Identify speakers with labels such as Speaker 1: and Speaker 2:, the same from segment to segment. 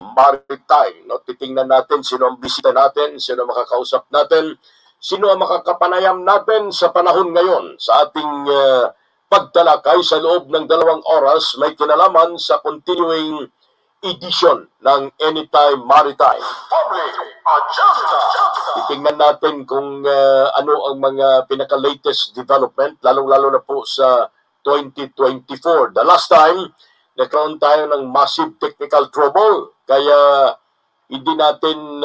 Speaker 1: Maritime. No? Titingnan natin sino ang bisita natin, sino ang makakausap natin, sino ang makakapanayam natin sa panahon ngayon sa ating pagtalakay sa loob ng 2 oras may kinalaman sa continuing edition ng Anytime Maritime. Public Agenda! Titingnan natin kung ano ang mga pinaka-latest development, lalong-lalo na po sa 2024. The last time, nagkaroon tayo ng massive technical trouble, kaya hindi natin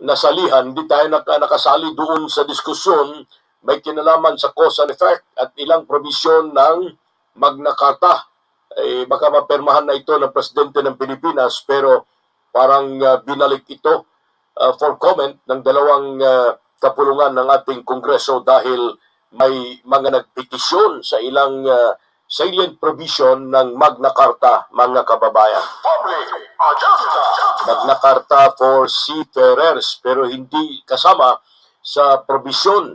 Speaker 1: nasalihan, hindi tayo nakasali doon sa diskusyon. May kinalaman sa cause and effect at ilang provision ng Magna Carta. Baka mapermahan na ito ng Presidente ng Pilipinas, pero parang binalik ito for comment ng dalawang kapulungan ng ating Kongreso dahil may mga nagpetisyon sa ilang salient provision ng Magna Carta, mga kababayan. Public Agenda! Magna Carta for seafarers, pero hindi kasama sa provision.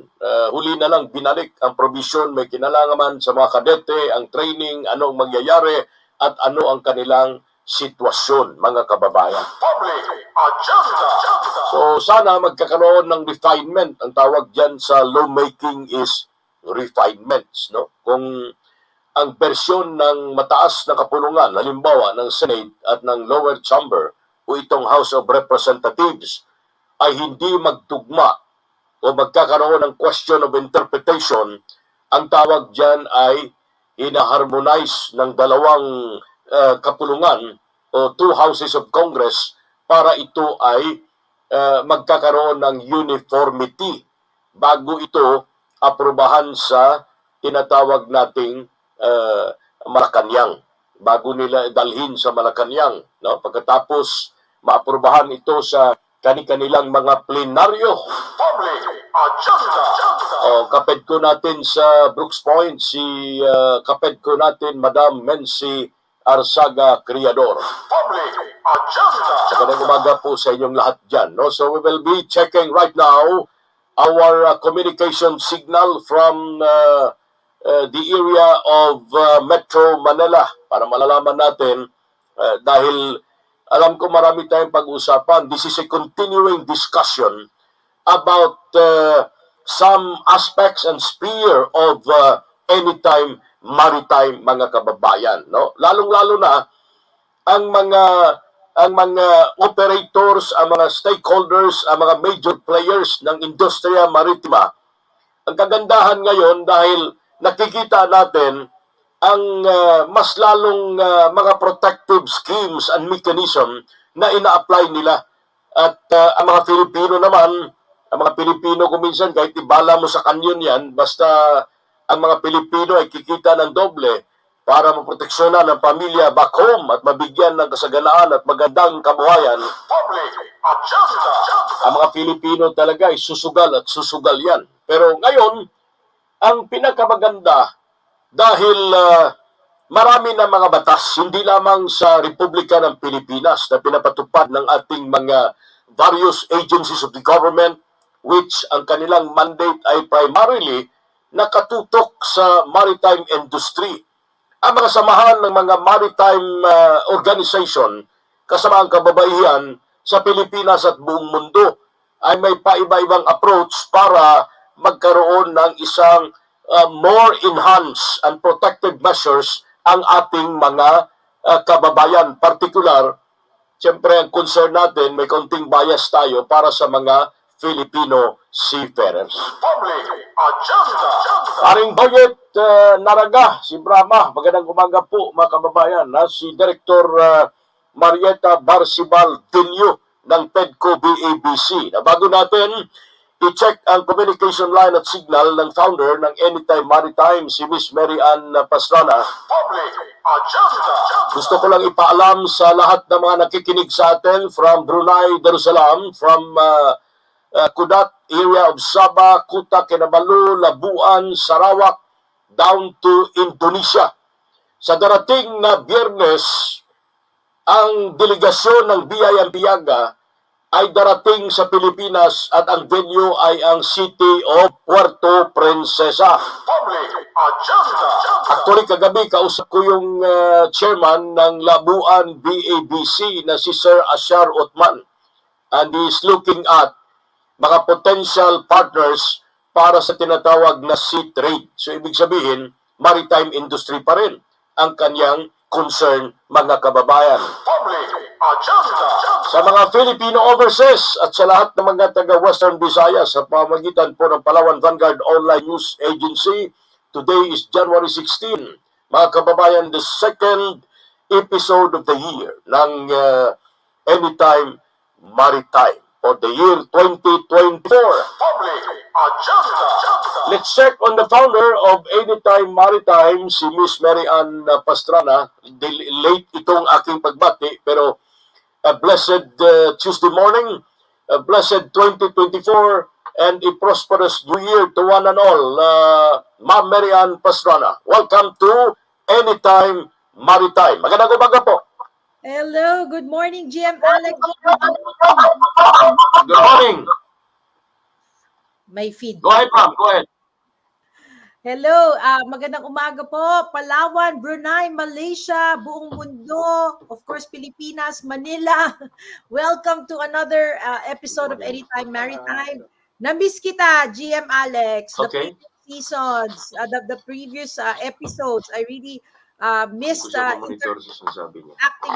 Speaker 1: Huli na lang binalik ang provision, may kinalaman sa mga kadete, ang training, ano ang mangyayari, at ano ang kanilang sitwasyon, mga kababayan. Public Agenda! So sana magkakaroon ng refinement. Ang tawag dyan sa lawmaking is refinements. No? Kung ang bersyon ng mataas na kapulungan, halimbawa ng Senate at ng lower chamber o itong House of Representatives, ay hindi magtugma o magkakaroon ng question of interpretation, ang tawag dyan ay ina-harmonize ng dalawang kapulungan o 2 houses of Congress para ito ay magkakaroon ng uniformity bago ito aprobahan sa tinatawag nating Malacanang. Bago nila dalhin sa Malacanang, no? Pagkatapos maaprubahan ito sa kanilang mga plenaryo. Public Agenda! Kaped ko natin sa Brooks Point, si kaped ko natin, Madam Mency Arsaga Criador. Public Agenda! Magandang umaga po sa inyong lahat dyan. No? So we will be checking right now our communication signal from the area of Metro Manila para malalaman natin dahil alam ko marami tayong pag-usapan. This is a continuing discussion about some aspects and sphere of Anytime Maritime, mga kababayan. No? Lalong-lalo na ang mga operators, ang mga stakeholders, ang mga major players ng industriya maritima. Ang kagandahan ngayon dahil nakikita natin ang mas lalong mga protective schemes and mechanism na ina-apply nila. At ang mga Pilipino naman, ang mga Pilipino kuminsan kahit ibala mo sa kanyon yan, basta ang mga Pilipino ay kikita ng doble para maproteksyonan ng pamilya back home at mabigyan ng kasaganaan at magandang kabuhayan. Public Agenda! Ang mga Pilipino talaga ay susugal at susugal yan. Pero ngayon, ang pinakamaganda dahil marami na mga batas, hindi lamang sa Republika ng Pilipinas na pinapatupad ng ating mga various agencies of the government which ang kanilang mandate ay primarily nakatutok sa maritime industry. Ang mga samahan ng mga maritime organization, kasama ang kababaihan sa Pilipinas at buong mundo, ay may paiba-ibang approach para magkaroon ng isang more enhanced and protective measures ang ating mga kababayan. Particular, siyempre ang concern natin, may konting bias tayo para sa mga Filipino seafarers. Public Agenda! Aring Boyet Naraga, si Brahma, magandang umaga po mga kababayan. Si Director Marieta Barcibal Dinyo ng PEDCO BABC. Na bago natin i-check ang communication line at signal ng founder ng Anytime Maritime, si Miss Mary Ann Pastrana. Public Agenda! Gusto ko lang ipaalam sa lahat ng mga nakikinig sa atin from Brunei Darussalam, from Kudat area of Sabah, Kuta, Kinabalu, Labuan, Sarawak, down to Indonesia. Sa darating na Biyernes, ang delegasyon ng BIMPiaga ay darating sa Pilipinas at ang venue ay ang City of Puerto Princesa. Actually, kagabi kausap ko yung chairman ng Labuan BABC na si Sir Ashar Uthman, and he is looking at mga potential partners para sa tinatawag na sea trade. So, ibig sabihin, maritime industry pa rin ang kanyang concern, mga kababayan. Sa mga Filipino overseas at sa lahat ng mga taga-Western Visayas sa pamagitan po ng Palawan Vanguard Online News Agency, today is January 16. Mga kababayan, the second episode of the year ng Anytime Maritime for the year 2024. Let's check on the founder of Anytime Maritime, si Miss Mary Ann Pastrana. Late itong aking pagbati, pero a blessed Tuesday morning, a blessed 2024, and a prosperous new year to one and all. Ma'am Mary Ann Pastrana, welcome to Anytime Maritime. Magandang umaga po.
Speaker 2: Hello, good morning, GM Alex.
Speaker 1: Good morning.
Speaker 2: May feed.
Speaker 1: Go ahead, ma'am. Go ahead.
Speaker 2: Hello, magandang umaga po. Palawan, Brunei, Malaysia, buong mundo, of course, Pilipinas, Manila. Welcome to another episode of Anytime Maritime. Na-miss kita, GM Alex. The
Speaker 1: Okay.
Speaker 2: previous seasons, the previous episodes, I really missed acting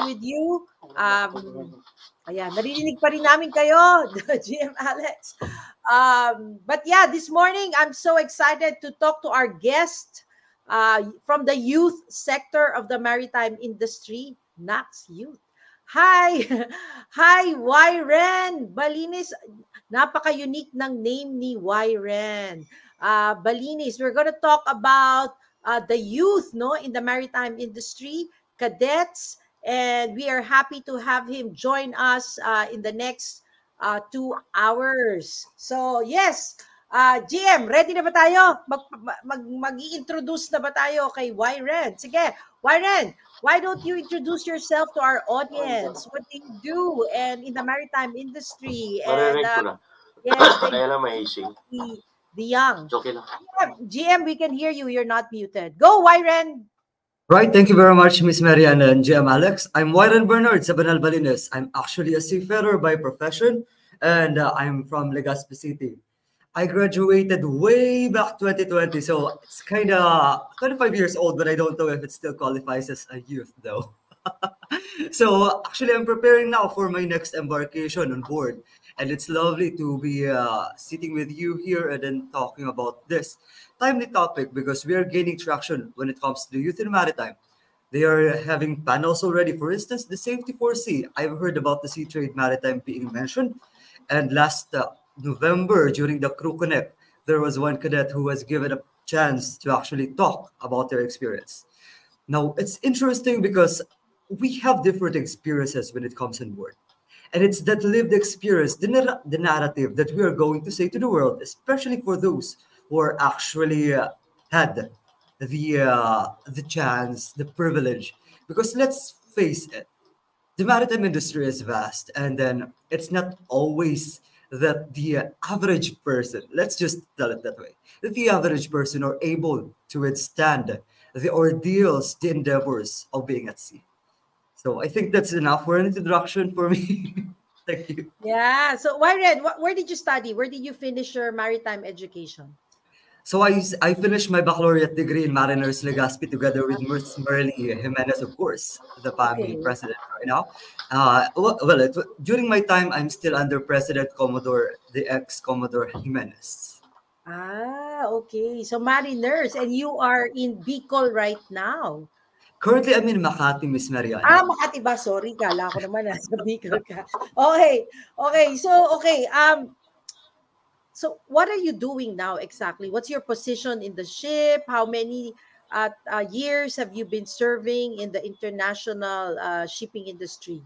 Speaker 2: with you. Ayan, naririnig pa rin namin kayo, GM Alex. But yeah, this morning, I'm so excited to talk to our guest from the youth sector of the maritime industry, NAX Youth. Hi! Hi, Wyren Balinis. Napaka-unique ng name ni Wyren Balinis. We're going to talk about the youth, no, in the maritime industry, cadets, and we are happy to have him join us in the next 2 hours. So, yes, GM, ready na ba tayo? Mag-i-introduce na ba tayo kay Wyren? Sige, Wyren, why don't you introduce yourself to our audience? What do you do and in the maritime industry? And yes, the young.
Speaker 1: Okay lang.
Speaker 2: GM, we can hear you. You're not muted. Go, Wyren.
Speaker 3: Right, thank you very much, Miss Mariana and GM Alex. I'm Wyren Bernard Sabanal Balinis. I'm actually a seafarer by profession, and I'm from Legazpi City. I graduated way back 2020, so it's kind of 25 years old, but I don't know if it still qualifies as a youth, though. So actually, I'm preparing now for my next embarkation on board, and it's lovely to be sitting with you here and then talking about this timely topic because we are gaining traction when it comes to youth in maritime. They are having panels already. For instance, the Safety for Sea. I've heard about the Sea Trade Maritime being mentioned, and last November during the Crew Connect, there was one cadet who was given a chance to actually talk about their experience. Now, it's interesting because we have different experiences when it comes on board. And it's that lived experience, the narrative that we are going to say to the world, especially for those who are actually had the chance, the privilege. Because let's face it, the maritime industry is vast, and then it's not always that the average person, let's just tell it that way, that the average person are able to withstand the ordeals, the endeavors of being at sea. So I think that's enough for an introduction for me. Thank you.
Speaker 2: Yeah. So, Wyren, where did you study? Where did you finish your maritime education?
Speaker 3: So I finished my baccalaureate degree in Mariners Legazpi together with Ms. Merly Jimenez, of course, the family president right now. During my time, I'm still under President Commodore, the ex-Commodore Jimenez.
Speaker 2: Ah, okay. So Mariners, and you are in Bicol right now.
Speaker 3: Currently, I'm in Makati, Miss Mariana.
Speaker 2: Ah, Makati ba? Sorry, kala ko naman nasa Bicol ka. Okay. So what are you doing now exactly? What's your position in the ship? How many years have you been serving in the international shipping industry?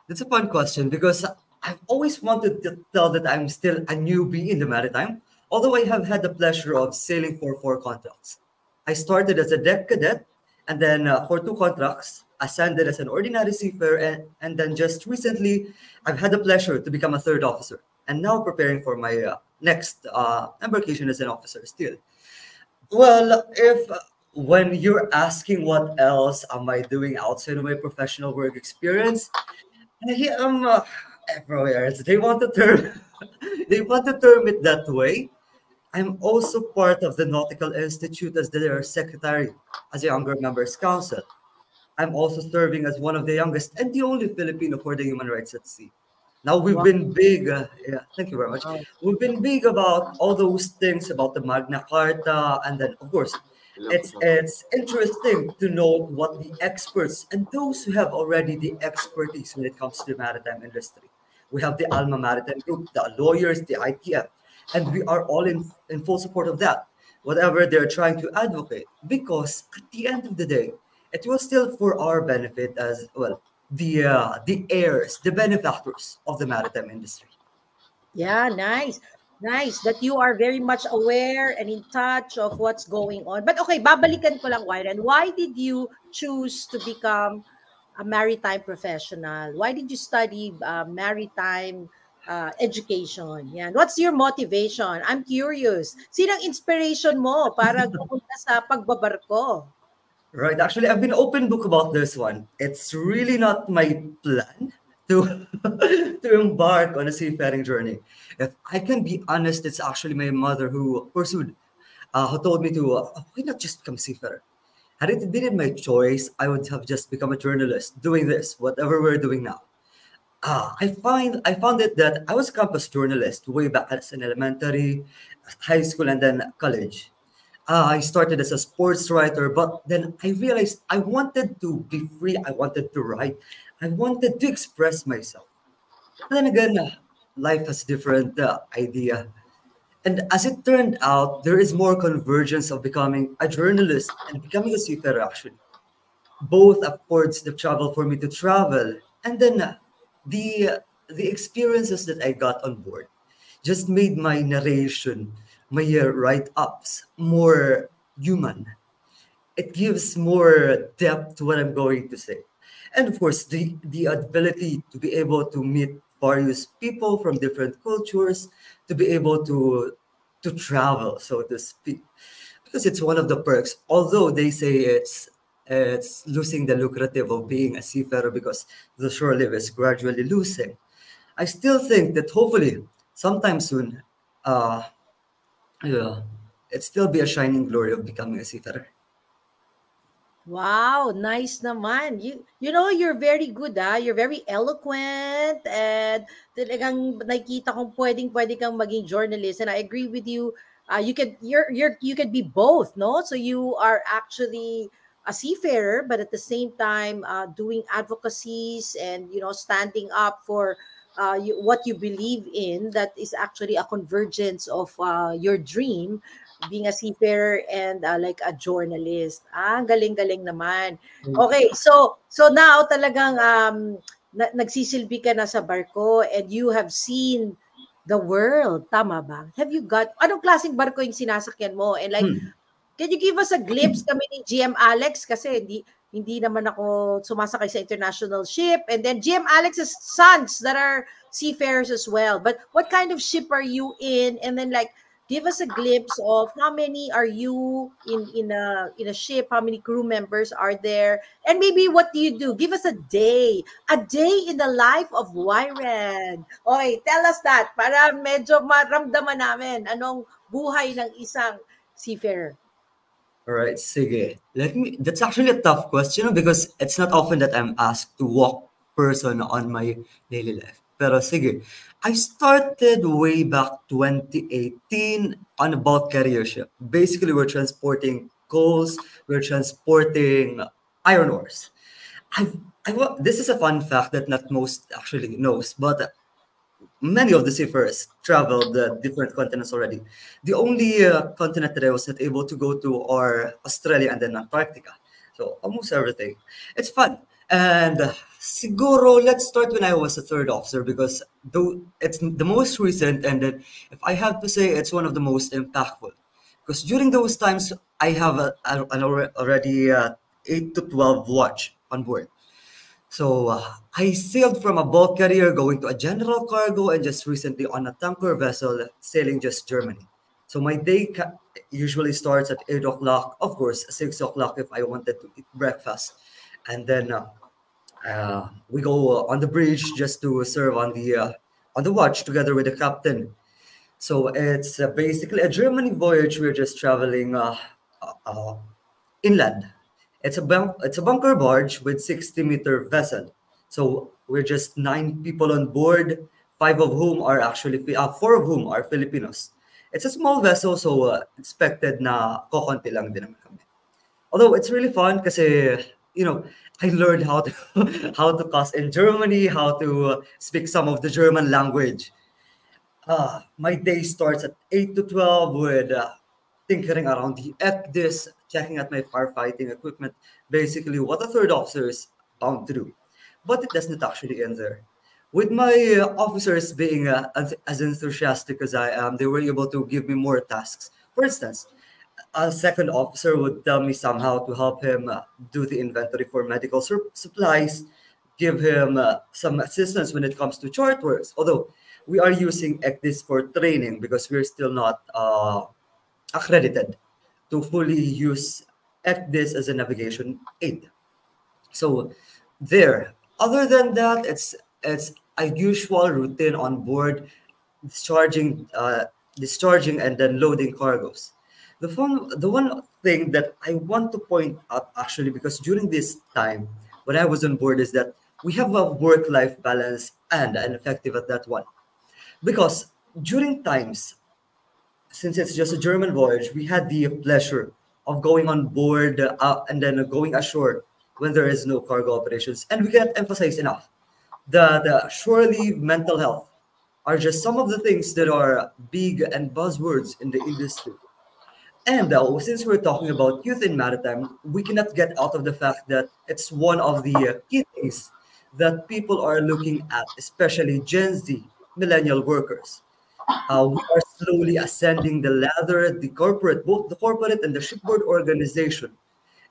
Speaker 3: That's a fun question because I've always wanted to tell that I'm still a newbie in the maritime, although I have had the pleasure of sailing for 4 contracts. I started as a deck cadet, and then for 2 contracts, ascended as an ordinary seafarer, and then just recently, I've had the pleasure to become a third officer, and now preparing for my next embarkation as an officer still. Well, if when you're asking what else am I doing outside of my professional work experience, I am everywhere. They want to term they want to term it that way. I'm also part of the Nautical Institute as their secretary, as a younger members council. I'm also serving as one of the youngest and the only Filipino for the human rights at sea. Now we've
Speaker 2: Wow.
Speaker 3: been big, yeah, thank you very much. We've been big about all those things about the Magna Carta, and then of course, it's interesting to know what the experts and those who have already the expertise when it comes to the maritime industry. We have the Alma Maritime Group, the lawyers, the ITF, and we are all in full support of that. Whatever they're trying to advocate, because at the end of the day, it was still for our benefit as well, the heirs, the benefactors of the maritime industry.
Speaker 2: Yeah, nice. Nice that you are very much aware and in touch of what's going on. But okay, babalikan ko lang, Wyron. Why did you choose to become a maritime professional? Why did you study maritime education? Yan. What's your motivation? I'm curious. Sinang inspiration mo para pumunta sa pagbabarko?
Speaker 3: Right. Actually, I've been open book about this one. It's really not my plan to to embark on a seafaring journey. If I can be honest, it's actually my mother who pursued, who told me to why not just become a seafarer. Had it been my choice, I would have just become a journalist doing this, whatever we're doing now. I found it that I was a campus journalist way back as an elementary, high school, and then college. I started as a sports writer, but then I realized I wanted to be free. I wanted to write. I wanted to express myself. And then again, life has different idea. And as it turned out, there is more convergence of becoming a journalist and becoming a seafarer. Actually, both affords the travel for me to travel, and then the experiences that I got on board just made my narration, my write-ups more human. It gives more depth to what I'm going to say. And of course, the ability to be able to meet various people from different cultures, to be able to travel, so to speak. Because it's one of the perks. Although they say it's losing the lucrative of being a seafarer because the shore life is gradually losing. I still think that hopefully sometime soon, yeah, it still be a shining glory of becoming a seafarer.
Speaker 2: Wow, nice naman. You know, you're very good, You're very eloquent and talagang nakikita kong pwede kang maging journalist, and I agree with you. You could be both, no? So you are actually a seafarer, but at the same time doing advocacies and standing up for what you believe in. That is actually a convergence of your dream, being a seafarer and like a journalist. Ang galing-galing naman. Okay, so now talagang nagsisilbi ka na sa barko and you have seen the world, tama ba? Have you got, anong klaseng barko yung sinasakyan mo? And like, can you give us a glimpse kami ni GM Alex? Kasi hindi naman ako sumasakay sa international ship. And then GM Alex's sons that are seafarers as well. But what kind of ship are you in? And then like, give us a glimpse of how many are you in a ship? How many crew members are there? And maybe what do you do? Give us a day in the life of Wyren. Okay, tell us that para medyo maramdaman namin anong buhay ng isang seafarer.
Speaker 3: All right, sige. That's actually a tough question because it's not often that I'm asked to walk person on my daily life. Pero sige, I started way back 2018 on a bulk carrier ship. Basically, we're transporting coals, we're transporting iron ores. This is a fun fact that not most actually knows, but many of the seafarers traveled different continents already. The only continent that I was not able to go to are Australia and then Antarctica. So almost everything. It's fun. And siguro, let's start when I was a third officer because though it's the most recent, and then if I have to say, it's one of the most impactful. Because during those times, I have already 8 to 12 watch on board. So I sailed from a bulk carrier going to a general cargo and just recently on a tanker vessel sailing just Germany. So my day usually starts at 8 o'clock, of course, 6 o'clock if I wanted to eat breakfast. And then we go on the bridge just to serve on the watch together with the captain. So it's basically a Germany voyage. We're just traveling uh, inland. It's a bunker barge with 60-meter vessel. So we're just 9 people on board, four of whom are Filipinos. It's a small vessel, so expected na kokonti lang din naman kami. Although it's really fun because I learned how to how to cuss in Germany, how to speak some of the German language. My day starts at 8 to 12 with tinkering around the ECDIS, checking at my firefighting equipment, basically what a third officer is bound to do. But it does not actually end there. With my officers being as enthusiastic as I am, they were able to give me more tasks. For instance, a second officer would tell me somehow to help him do the inventory for medical supplies, give him some assistance when it comes to chart works. Although we are using ECDIS for training because we're still not accredited to fully use ECDIS as a navigation aid. So there. Other than that, it's a usual routine on board, discharging, discharging and then loading cargoes. The one thing that I want to point out actually, because during this time when I was on board, is that we have a work-life balance and an effective at that one. Because during times, since it's just a German voyage, we had the pleasure of going on board and then going ashore when there is no cargo operations. And we cannot emphasize enough that surely mental health are just some of the things that are big and buzzwords in the industry. And since we're talking about youth in maritime, we cannot get out of the fact that it's one of the key things that people are looking at, especially Gen Z millennial workers. We are slowly ascending the ladder, both the corporate and the shipboard organization.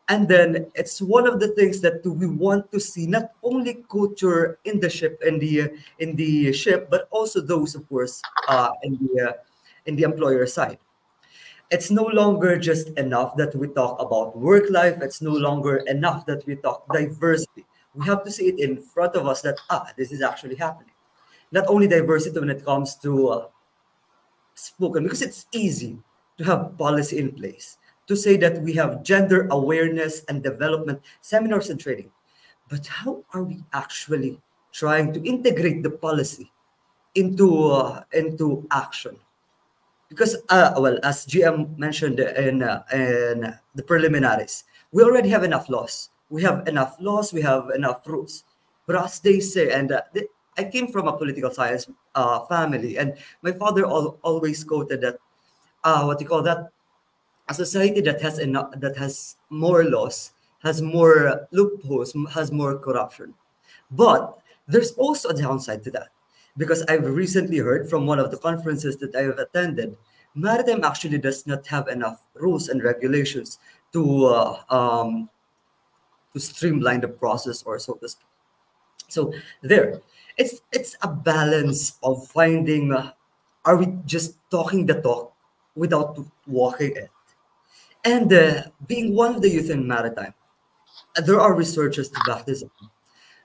Speaker 3: And then it's one of the things that we want to see not only culture in the ship in the ship, but also those, of course, in the employer side. It's no longer just enough that we talk about work life. It's no longer enough that we talk diversity. We have to see it in front of us that this is actually happening. Not only diversity when it comes to spoken, because it's easy to have policy in place to say that we have gender awareness and development seminars and training. But how are we actually trying to integrate the policy into action? Because, well, as GM mentioned in the preliminaries, we already have enough laws. We have enough laws. We have enough rules. But as they say, and I came from a political science family, and my father always quoted that, what do you call that? A society that has more laws, has more loopholes, has more corruption. But there's also a downside to that, because I've recently heard from one of the conferences that I have attended, maritime actually does not have enough rules and regulations to streamline the process, or so to speak. So there, it's a balance of finding. Are we just talking the talk without walking it? And being one of the youth in maritime, there are researchers to back this up,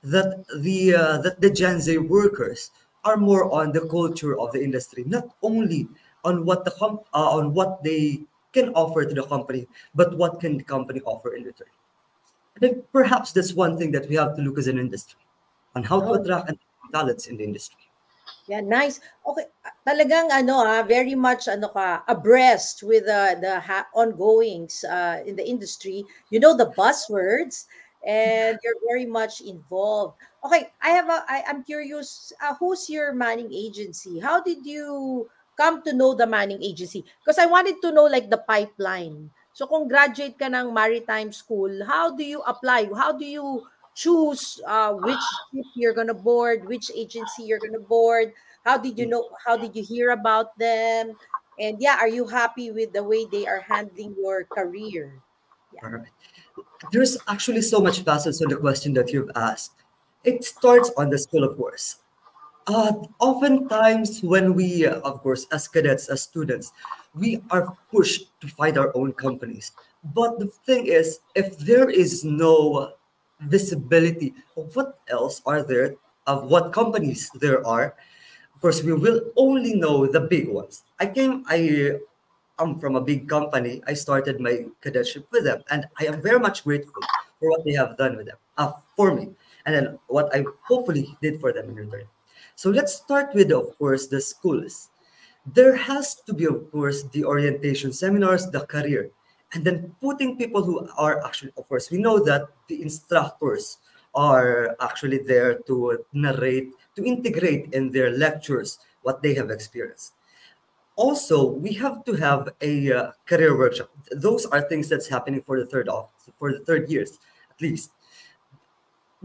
Speaker 3: that the Gen Z workers are more on the culture of the industry, not only on what on what they can offer to the company, but what can the company offer in return. I think perhaps that's one thing that we have to look as an industry on how to attract and retain talents in the industry.
Speaker 2: Yeah, nice. Okay, talagang very much abreast with the ongoings in the industry. You know the buzzwords, and you're very much involved. Okay, I'm curious. Who's your manning agency? How did you come to know the manning agency? Because I wanted to know like the pipeline. So kung graduate ka ng maritime school, how do you apply? How do you choose which ship you're gonna board, which agency you're gonna board? How did you know? How did you hear about them? And yeah, are you happy with the way they are handling your career? Yeah.
Speaker 3: Alright. There's actually so much facets on the question that you've asked. It starts on the school, of course. Oftentimes, when we, of course, as cadets, as students, we are pushed to find our own companies. But the thing is, if there is no visibility of what else are there, of what companies there are, of course, we will only know the big ones. I'm from a big company. I started my cadetship with them, and I am very much grateful for what they have done with them, for me, and then what I hopefully did for them in return. So let's start with, of course, the schools. There has to be, of course, the orientation seminars, the career, and then putting people who are actually, of course, we know that the instructors are actually there to narrate, to integrate in their lectures what they have experienced. Also, we have to have a career workshop. Those are things that's happening for the for the third years, at least.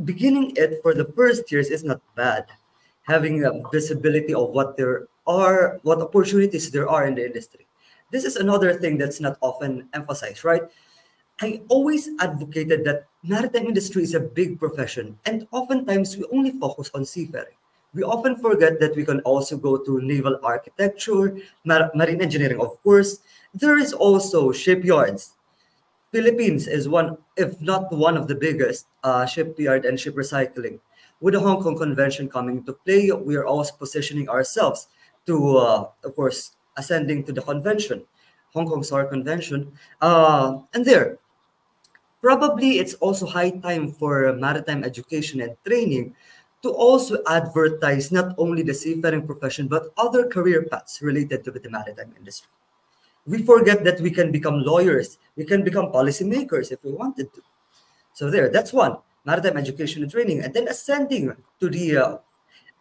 Speaker 3: Beginning it for the first years is not bad. Having a visibility of what there are, what opportunities there are in the industry. This is another thing that's not often emphasized, right? I always advocated that maritime industry is a big profession, and oftentimes we only focus on seafaring. We often forget that we can also go to naval architecture, marine engineering, of course. There is also shipyards. Philippines is one, if not one of the biggest shipyard and ship recycling. With the Hong Kong Convention coming into play, we are also positioning ourselves to, of course, ascending to the convention, Hong Kong SAR Convention. And there, probably it's also high time for maritime education and training to also advertise not only the seafaring profession, but other career paths related to the maritime industry. We forget that we can become lawyers, we can become policymakers if we wanted to. So there, that's one, maritime education and training. And then ascending to the,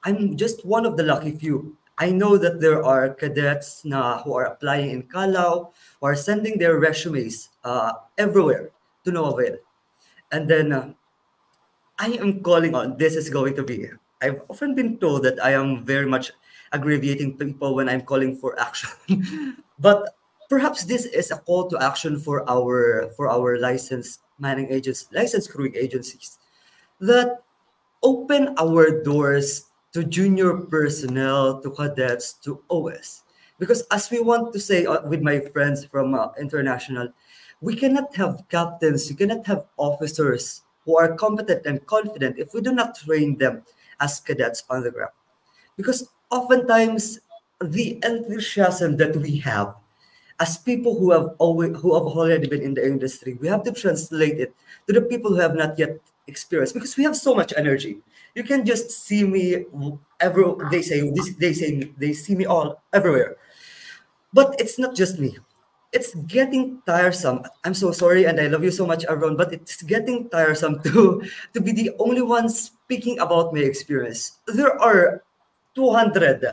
Speaker 3: I'm just one of the lucky few. I know that there are cadets who are applying in Calao, who are sending their resumes everywhere to no avail. And then I am calling on, this is going to be, I've often been told that I am very much aggravating people when I'm calling for action. But perhaps this is a call to action for our licensed manning agents, licensed crewing agencies, that open our doors to junior personnel, to cadets, to OS. Because as we want to say with my friends from international, we cannot have captains, we cannot have officers who are competent and confident if we do not train them as cadets on the ground. Because oftentimes the enthusiasm that we have as people who have already been in the industry, we have to translate it to the people who have not yet experienced, because we have so much energy. You can just see me they see me all everywhere. But it's not just me. It's getting tiresome. I'm so sorry, and I love you so much, everyone, but it's getting tiresome to be the only one speaking about my experience. There are 200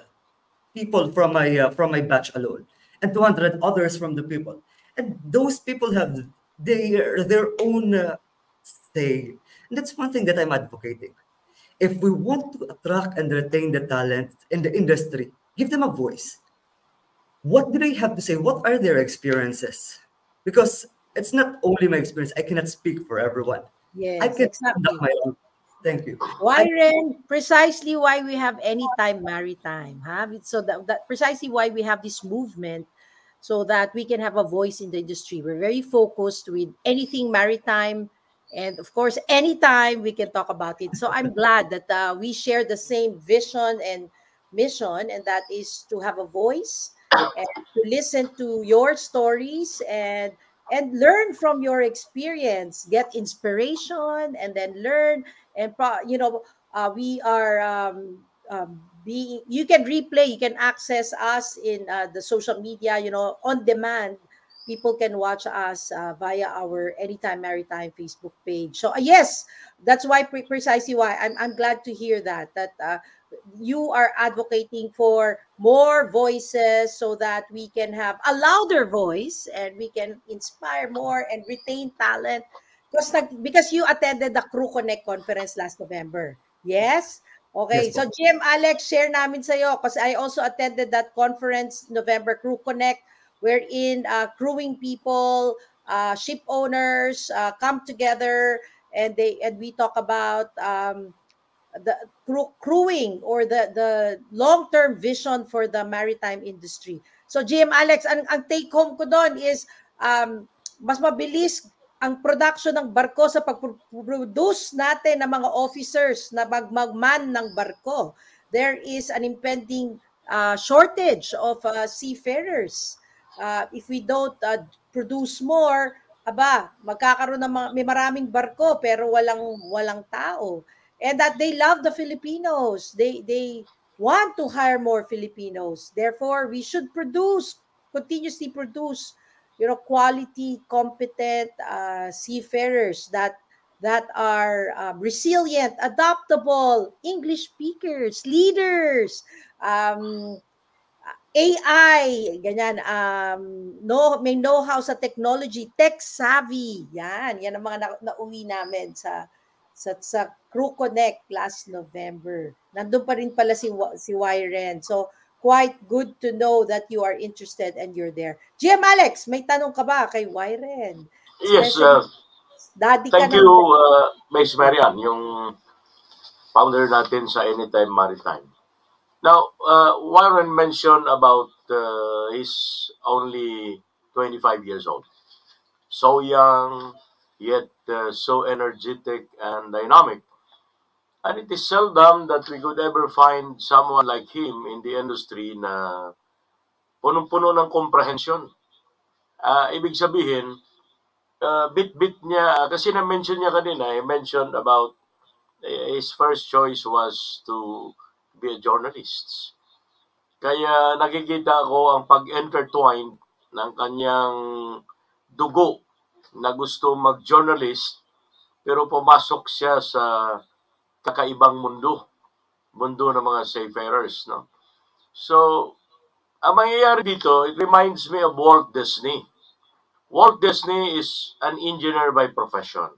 Speaker 3: people from my batch alone, and 200 others from the people, and those people have their own say. And that's one thing that I'm advocating. If we want to attract and retain the talent in the industry, give them a voice. What do they have to say? What are their experiences? Because it's not only my experience. I cannot speak for everyone. I
Speaker 2: Yes,
Speaker 3: can
Speaker 2: exactly.
Speaker 3: conduct my own. Thank you.
Speaker 2: Ren, precisely why we have Anytime Maritime, huh? So that precisely why we have this movement, so that we can have a voice in the industry. We're very focused with anything maritime, and of course, anytime we can talk about it. So I'm glad that we share the same vision and mission, and that is to have a voice and to listen to your stories and learn from your experience, get inspiration, and then learn. And we are being, you can replay, you can access us in the social media, on demand. People can watch us via our Anytime Maritime Facebook page. So yes, that's why precisely why I'm glad to hear that you are advocating for more voices, so that we can have a louder voice and we can inspire more and retain talent. Because you attended the Crew Connect conference last November. Yes? Okay.
Speaker 3: Yes,
Speaker 2: So
Speaker 3: po.
Speaker 2: GM Alex, share namin sa'yo, because I also attended that conference, November Crew Connect, wherein crewing people ship owners come together and we talk about the crewing or the long-term vision for the maritime industry. So GM Alex, ang take home ko doon is mas mabilis ang production ng barko sa pag-produce natin ng mga officers na magman ng barko. There is an impending shortage of seafarers. If we don't produce more, magkakaroon ng may maraming barko pero walang tao. And that they love the Filipinos. They want to hire more Filipinos. Therefore, we should continuously produce, quality, competent seafarers that are resilient, adaptable, English speakers, leaders, AI, ganyan, may know-how sa technology, tech savvy. Yan ang mga nauwi namin sa Crew Connect last November. Nandun pa rin pala si Wyren. So, quite good to know that you are interested and you're there. GM Alex, may tanong ka ba kay Wyren?
Speaker 1: Yes,
Speaker 2: Daddy
Speaker 1: thank you, Miss Marian, yung founder natin sa Anytime Maritime. Now, Wyren mentioned about he's only 25 years old. So young, yet so energetic and dynamic. And it is seldom that we could ever find someone like him in the industry na punong-puno ng comprehension. Ibig sabihin, bit-bit niya, kasi na-mention niya kanina, he mentioned about his first choice was to be a journalist. Kaya nakikita ko ang pag-intertwine ng kanyang dugo na gusto mag-journalist pero pumasok siya sa kakaibang mundo ng mga seafarers, no? So, ang mangyayari dito, it reminds me of Walt Disney. Walt Disney is an engineer by profession.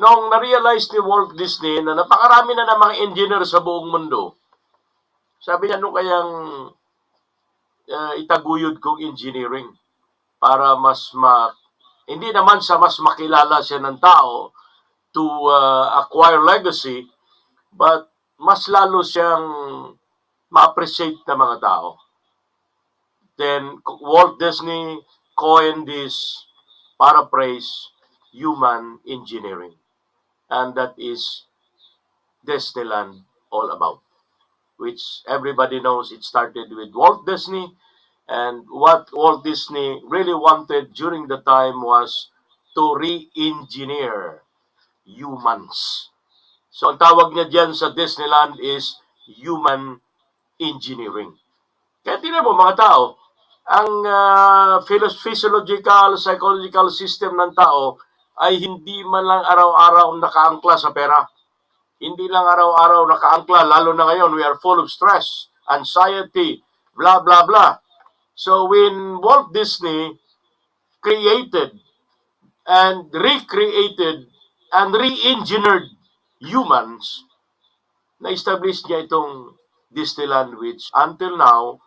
Speaker 1: Nung na-realize ni Walt Disney na napakarami na ng mga engineer sa buong mundo, sabi niya, ano kayang itaguyod kong engineering para hindi naman sa mas makilala siya ng tao to acquire legacy, but mas lalo siyang ma-appreciate ng mga tao. Then Walt Disney coined this paraphrase, human engineering. And that is Disneyland all about, which everybody knows it started with Walt Disney. And what Walt Disney really wanted during the time was to re-engineer humans. So ang tawag niya diyan sa Disneyland is human engineering. Kaya tingnan mo mga tao, ang physiological, psychological system ng tao ay hindi man lang araw-araw nakaangkla sa pera. Hindi lang araw-araw nakaangkla, lalo na ngayon, we are full of stress, anxiety, blah, blah, blah. So when Walt Disney created and recreated and re-engineered humans, na-establish niya itong Disneyland, which until now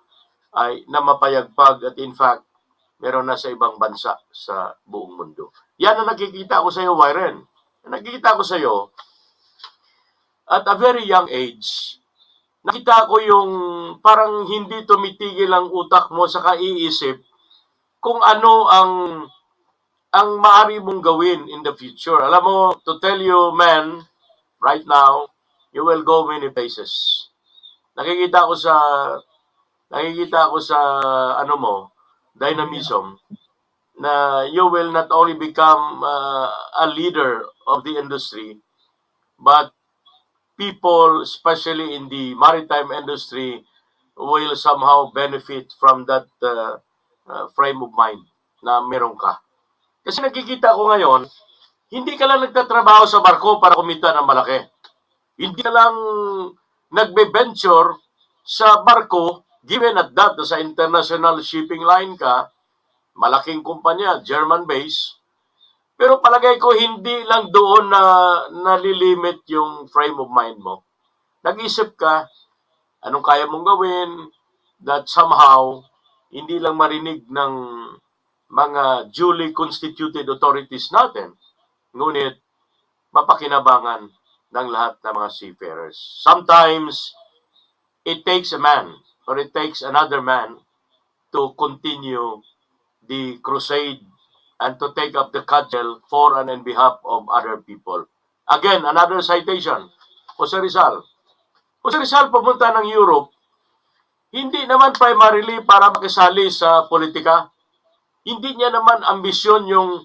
Speaker 1: ay namapayagpag at in fact, meron na sa ibang bansa sa buong mundo. Yan ang nakikita ko sa iyo, Wyren. Nakikita ko sa iyo, at a very young age, nakita ko yung parang hindi tumitigil ang utak mo sa kaiisip kung ano ang maaari mong gawin in the future. Alam mo, to tell you, man, right now, you will go many places. Nakikita ko sa ano mo, dynamism, na you will not only become a leader of the industry, but people, especially in the maritime industry, will somehow benefit from that frame of mind na meron ka. Kasi nakikita ko ngayon, hindi ka lang nagtatrabaho sa barko para kumita ng malaki. Hindi ka lang nagbe-venture sa barko, given at that, sa international shipping line ka, malaking kumpanya, German base, pero palagay ko hindi lang doon na nalilimit yung frame of mind mo. Nag-isip ka, anong kaya mong gawin that somehow hindi lang marinig ng mga duly constituted authorities natin. Ngunit, mapakinabangan ng lahat ng mga seafarers. Sometimes, it takes a man or it takes another man to continue the crusade and to take up the cudgel for and in behalf of other people. Again, another citation, Jose Rizal. Jose Rizal pumunta ng Europe, hindi naman primarily para makisali sa politika. Hindi niya naman ambisyon yung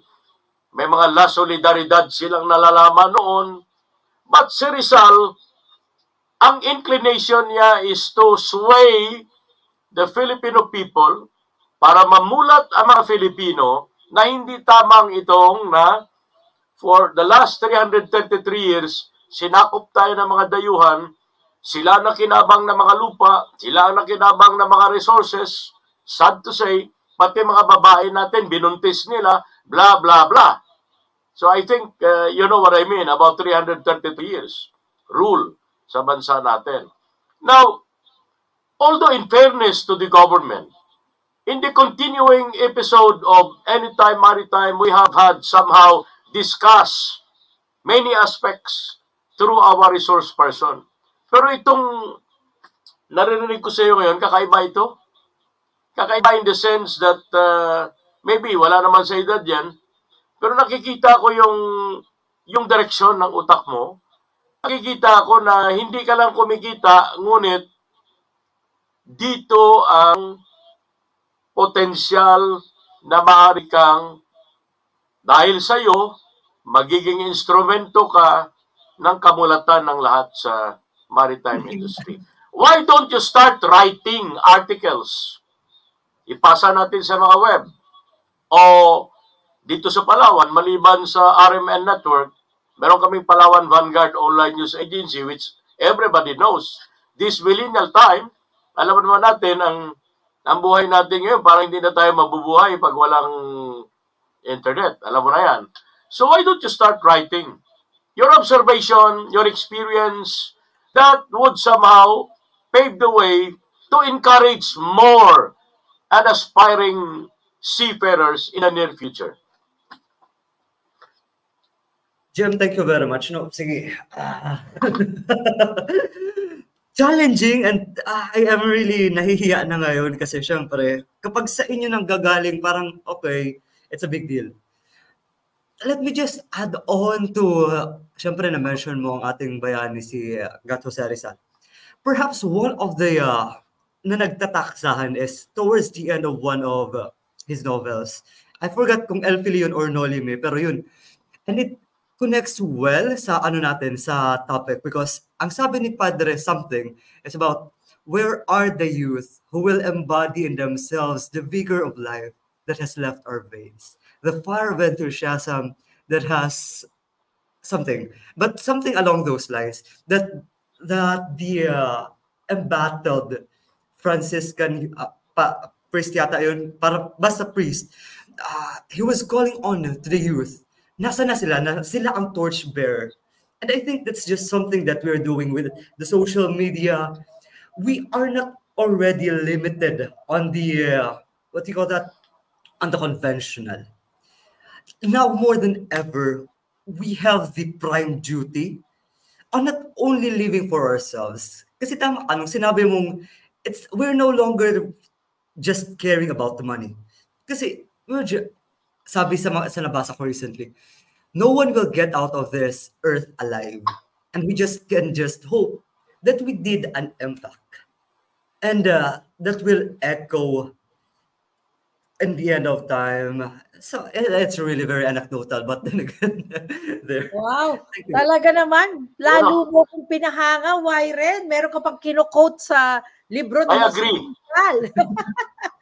Speaker 1: may mga la solidaridad silang nalalaman noon. But si Rizal, ang inclination niya is to sway the Filipino people para mamulat ang mga Filipino na hindi tamang itong na for the last 333 years, sinakop tayo ng mga dayuhan, sila na kinabang ng mga lupa, sila na kinabang ng mga resources, sad to say, pati mga babae natin, binuntis nila, blah, blah, blah. So I think, you know what I mean, about 333 years rule sa bansa natin. Now, although in fairness to the government, in the continuing episode of Anytime Maritime, we have had somehow discussed many aspects through our resource person. Pero itong narinig ko sa iyo ngayon, kakaiba ito. Kakaiba in the sense that maybe wala naman sa edad yan, pero nakikita ko yung direksyon ng utak mo. Nakikita ko na hindi ka lang kumikita, ngunit dito ang potensyal na maaari kang, dahil sa iyo, magiging instrumento ka ng kamulatan ng lahat sa maritime industry. Why don't you start writing articles? Ipasa natin sa mga web. O dito sa Palawan, maliban sa RMN Network, meron kaming Palawan Vanguard Online News Agency, which everybody knows. This millennial time, alam naman natin, ang buhay natin ngayon, parang hindi na tayo mabubuhay pag walang internet. Alam mo na yan. So why don't you start writing your observation, your experience, that would somehow pave the way to encourage more and aspiring seafarers in the near future.
Speaker 3: Jim, thank you very much. No, sige. Challenging, and I am really nahihiya na ngayon kasi syempre, kapag sa inyo nang gagaling, parang okay, it's a big deal. Let me just add on to, syempre na-mention mo ang ating bayani si Gato Rizal. Perhaps one of the na nagtataksahan is towards the end of one of his novels. I forgot kung El Filion or Nolime, pero yun. And it connects well sa natin, sa topic, because ang sabi ni Padre something is about where are the youth who will embody in themselves the vigor of life that has left our veins, the fire of enthusiasm that has something along those lines, that the embattled Franciscan priest yata yun, para basta priest, he was calling on to the youth. Nasa na sila ang torchbearer. And I think that's just something that we're doing with the social media. We are not already limited on the, what do you call that? On the conventional. Now more than ever, we have the prime duty on not only living for ourselves. Kasi tama, anong sinabi mong, we're no longer just caring about the money. Kasi, sabi sa nabasa ko recently, no one will get out of this earth alive. And we can just hope that we did an impact. And that will echo in the end of time. So it's really very anecdotal, but then again, there.
Speaker 2: Wow, talaga naman. Lalo mo kung pinahanga, Wyren. Meron ka pang kino-quote sa libro
Speaker 1: I
Speaker 2: ng
Speaker 1: agree.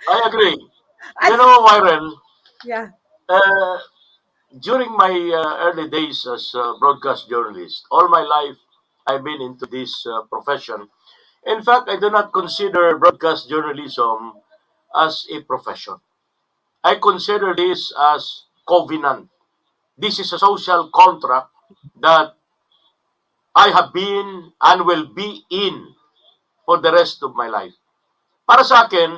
Speaker 2: I
Speaker 1: agree. You know, Wyren,
Speaker 2: yeah.
Speaker 1: During my early days as a broadcast journalist, all my life I've been into this profession. In fact, I do not consider broadcast journalism as a profession. I consider this as covenant. This is a social contract that I have been and will be in for the rest of my life. Para sa akin,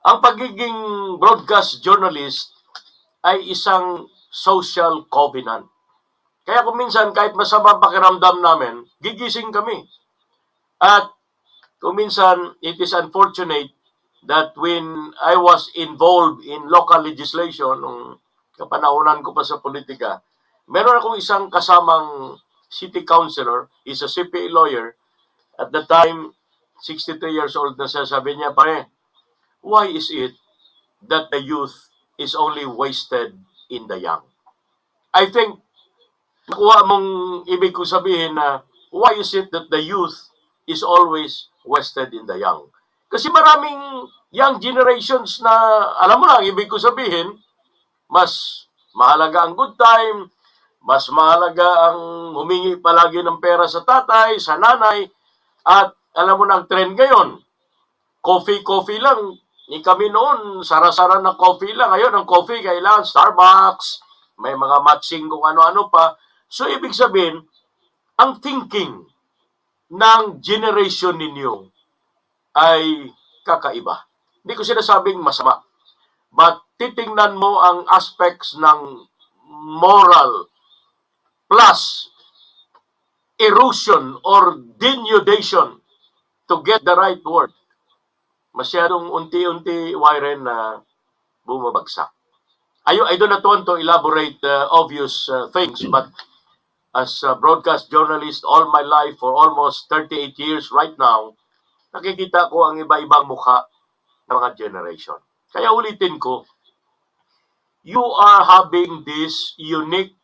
Speaker 1: Ang pagiging broadcast journalist ay isang social covenant. Kaya kung minsan, kahit masama pakiramdam namin, gigising kami. At kung minsan, it is unfortunate that when I was involved in local legislation, nung kapanahonan ko pa sa politika, meron akong isang kasamang city councilor, is a CPA lawyer. At the time, 63 years old na siya, sabi niya, pare, why is it that the youth is only wasted in the young? I think, nakuha mong ibig ko sabihin na, why is it that the youth is always wasted in the young? Kasi maraming young generations na, alam mo na, ibig ko sabihin, mas mahalaga ang good time, mas mahalaga ang humingi palagi ng pera sa tatay, sa nanay, at alam mo na ang trend ngayon, coffee lang. Kami noon, sara-sara na coffee lang. Ngayon, ang coffee kailangan Starbucks, may mga matching kung ano-ano pa. So, ibig sabihin, ang thinking ng generation ninyo ay kakaiba. Hindi ko sinasabing masama. But titingnan mo ang aspects ng moral plus erosion or denudation to get the right word. Masyadong unti-unti, Wyren, na bumabagsak. I do not want to elaborate obvious things, but as a broadcast journalist all my life for almost 38 years right now, nakikita ko ang iba-ibang mukha ng mga generation. Kaya ulitin ko, you are having this unique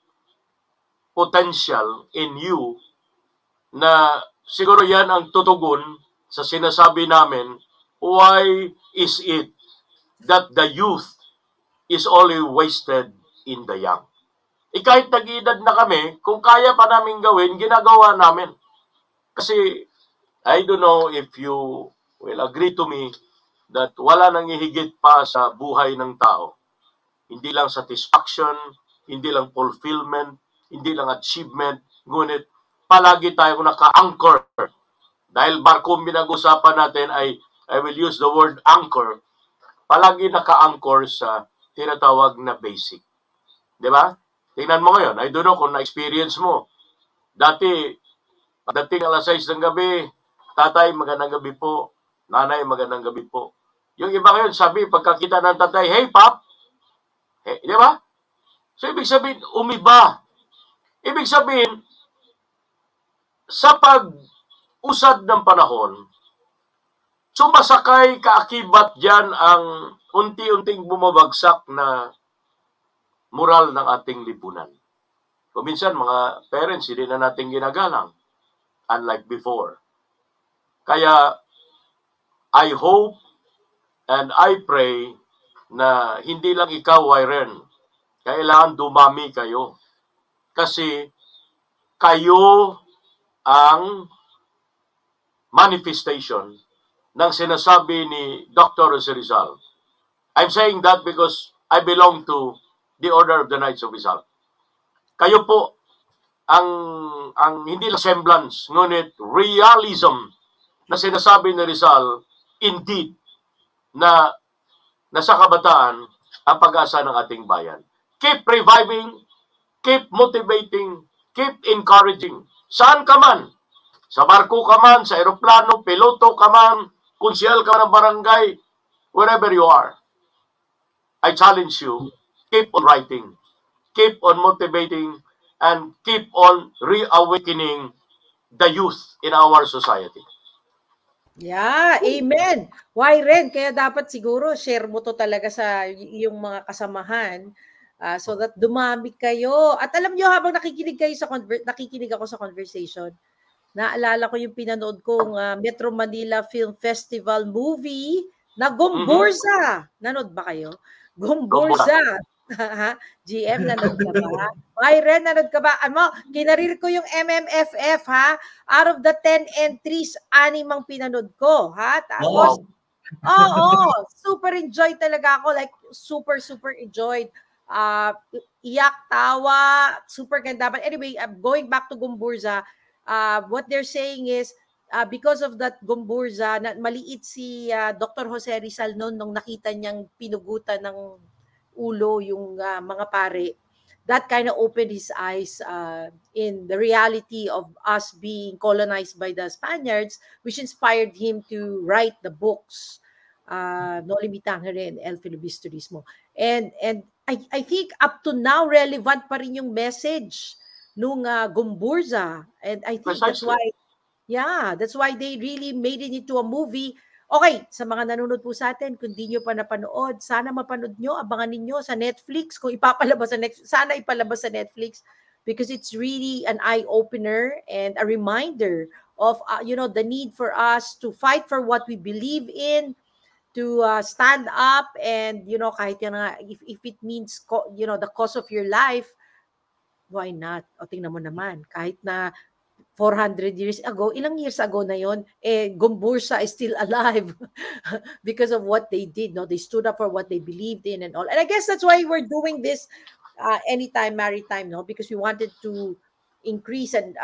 Speaker 1: potential in you na siguro yan ang tutugon sa sinasabi namin, why is it that the youth is only wasted in the young? Kahit nag-edad na kami, kung kaya pa namin gawin, ginagawa namin. Kasi, I don't know if you will agree to me that wala nang ihigit pa sa buhay ng tao. Hindi lang satisfaction, hindi lang fulfillment, hindi lang achievement, ngunit palagi tayo naka-anchor. Dahil barkong pinag-usapan natin ay, I will use the word anchor, palagi naka-anchor sa tinatawag na basic. Di ba? Tingnan mo ngayon, I don't know kung na-experience mo. Dati, pagdating alas 6 ng gabi, tatay, magandang gabi po. Nanay, magandang gabi po. Yung iba ngayon, sabi, pagkakita ng tatay, hey, pap. Di ba? So, ibig sabihin, umiba. Ibig sabihin, sa pag-usad ng panahon, sumasakay kaakibat dyan ang unti-unting bumabagsak na moral ng ating lipunan. Kung minsan, mga parents, hindi na natin ginagalang, unlike before. Kaya, I hope and I pray na hindi lang ikaw, Wyren, kailangan dumami kayo. Kasi, kayo ang manifestation ng sinasabi ni Dr. Jose Rizal. I'm saying that because I belong to the Order of the Knights of Rizal. Kayo po ang hindi lang semblance, ngunit realism na sinasabi ni Rizal, indeed, na nasa kabataan ang pag-asa ng ating bayan. Keep reviving, keep motivating, keep encouraging. Saan ka man? Sa barko ka man, sa aeroplano, piloto ka man, konsyel ka ng barangay, wherever you are. I challenge you, keep on writing, keep on motivating, and keep on reawakening the youth in our society.
Speaker 2: Yeah, amen. Wyren, kaya dapat siguro share mo to talaga sa yung mga kasamahan so that dumami kayo. At alam niyo, habang nakikinig kayo sa nakikinig ako sa conversation, naalala ko yung pinanood kong Metro Manila Film Festival movie na Gumburza. Nanood ba kayo? Gumburza. GM, nanood ka ba? Wyren, nanood ka ba? Kinarir ko yung MMFF, ha? Out of the 10 entries, 6 ang pinanood ko, ha? Tapos, super enjoy talaga ako. Like, super enjoyed. Iyak, tawa, super ganda. But anyway, going back to Gumburza, what they're saying is, because of that Gomburza, na maliit si Dr. Jose Rizal noon nung nakita niyang pinugutan ng ulo yung mga pare, that kind of opened his eyes in the reality of us being colonized by the Spaniards, which inspired him to write the books, No Limitangere and El Filibusterismo. And I think up to now, relevant pa rin yung message nung Gomburza. And I think that's why, that's why they really made it into a movie. Okay, sa mga nanonood po sa atin, kung di nyo pa napanood, sana mapanood nyo, abangan ninyo sa Netflix. Kung ipapalabas sa Netflix, sana ipalabas sa Netflix because it's really an eye-opener and a reminder of, the need for us to fight for what we believe in, to stand up and, kahit yan nga, if it means, the cost of your life, why not? O tingnan mo naman, kahit na 400 years ago, ilang years ago na yon, Gomburza is still alive because of what they did. No, they stood up for what they believed in and all. And I guess that's why we're doing this Anytime Maritime, no, because we wanted to increase and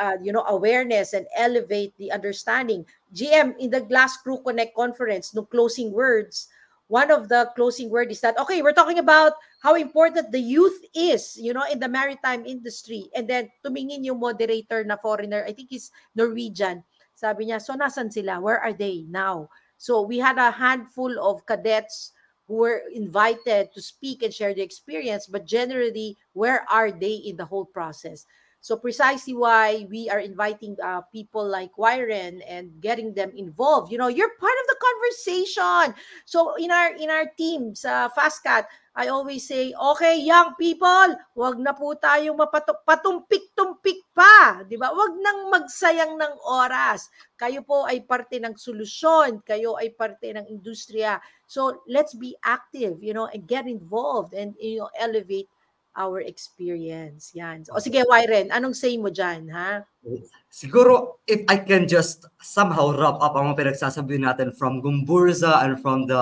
Speaker 2: awareness and elevate the understanding. GM, in the Glass Crew Connect conference, no closing words. One of the closing word is that, okay, we're talking about how important the youth is, in the maritime industry. And then tumingin yung moderator na foreigner, I think he's Norwegian. Sabi niya, so nasan sila? Where are they now? So we had a handful of cadets who were invited to speak and share their experience, but generally, where are they in the whole process? So precisely why we are inviting people like Wyren and getting them involved. You're part of the conversation. So in our teams, FastCat, I always say, okay, young people, wag na po tayong patumpik-tumpik pa, di ba? Wag nang magsayang ng oras. Kayo po ay parte ng solusyon, kayo ay parte ng industriya. So let's be active, and get involved and elevate our experience. Yan. O sige, Wyren, anong say mo dyan, ha?
Speaker 3: Siguro, if I can just somehow wrap up ang mga pinagsasabi natin from Gomburza and from the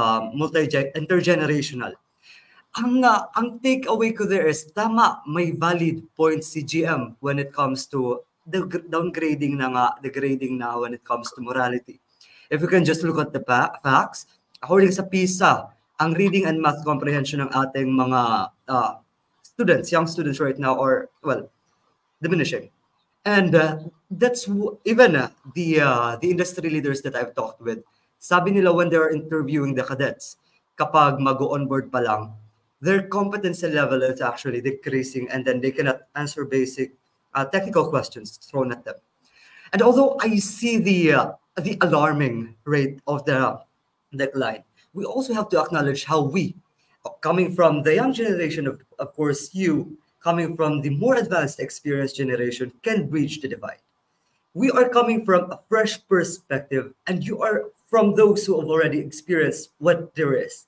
Speaker 3: intergenerational. Ang takeaway ko there is, tama, may valid points si GM when it comes to the downgrading the grading na when it comes to morality. If we can just look at the facts, according sa PISA, ang reading and math comprehension ng ating mga young students right now are, diminishing. And that's even the industry leaders that I've talked with, sabi nila when they're interviewing the cadets, kapag mag-onboard pa lang, their competency level is actually decreasing and then they cannot answer basic technical questions thrown at them. And although I see the alarming rate of the decline, we also have to acknowledge how we, coming from the young generation, of course, you, coming from the more advanced experienced generation, can bridge the divide. We are coming from a fresh perspective, and you are from those who have already experienced what there is.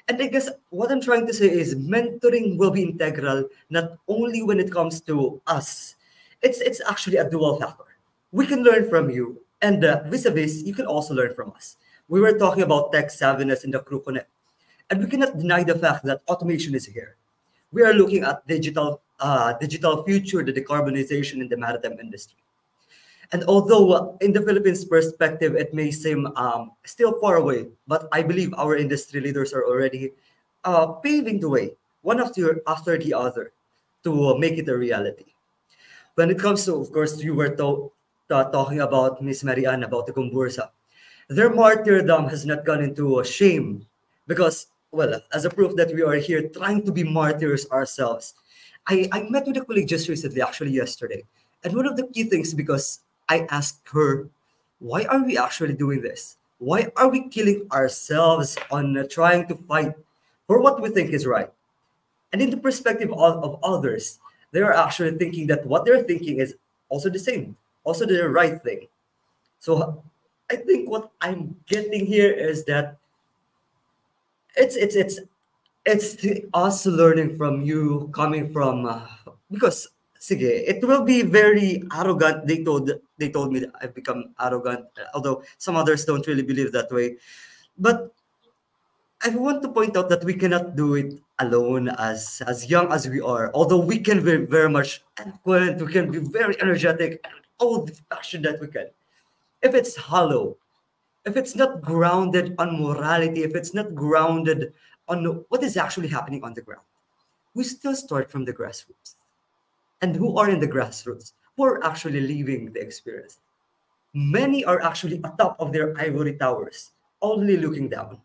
Speaker 3: And I guess what I'm trying to say is mentoring will be integral, not only when it comes to us. It's actually a dual factor. We can learn from you, and vis-a-vis, you can also learn from us. We were talking about tech savviness in the Crew Connect. And we cannot deny the fact that automation is here. We are looking at digital future, the decarbonization in the maritime industry. And although in the Philippines perspective, it may seem still far away, but I believe our industry leaders are already paving the way, one after the other, to make it a reality. When it comes to, of course, you were talking about Miss Marianne, about the Gomburza. Their martyrdom has not gone into shame because, as a proof that we are here trying to be martyrs ourselves. I met with a colleague just recently, actually yesterday. And one of the key things, because I asked her, why are we actually doing this? Why are we killing ourselves on trying to fight for what we think is right? And in the perspective of others, they are actually thinking that what they're thinking is also the same, also the right thing. So I think what I'm getting here is that it's us learning from you, coming from because sige, it will be very arrogant. They told me that I've become arrogant, although some others don't really believe that way. But I want to point out that we cannot do it alone as young as we are. Although we can be very much eloquent, we can be very energetic, and all the passion that we can. if it's hollow, if it's not grounded on morality, if it's not grounded on what is actually happening on the ground, we still start from the grassroots. And who are in the grassroots? Who are actually living the experience? Many are actually atop of their ivory towers, only looking down.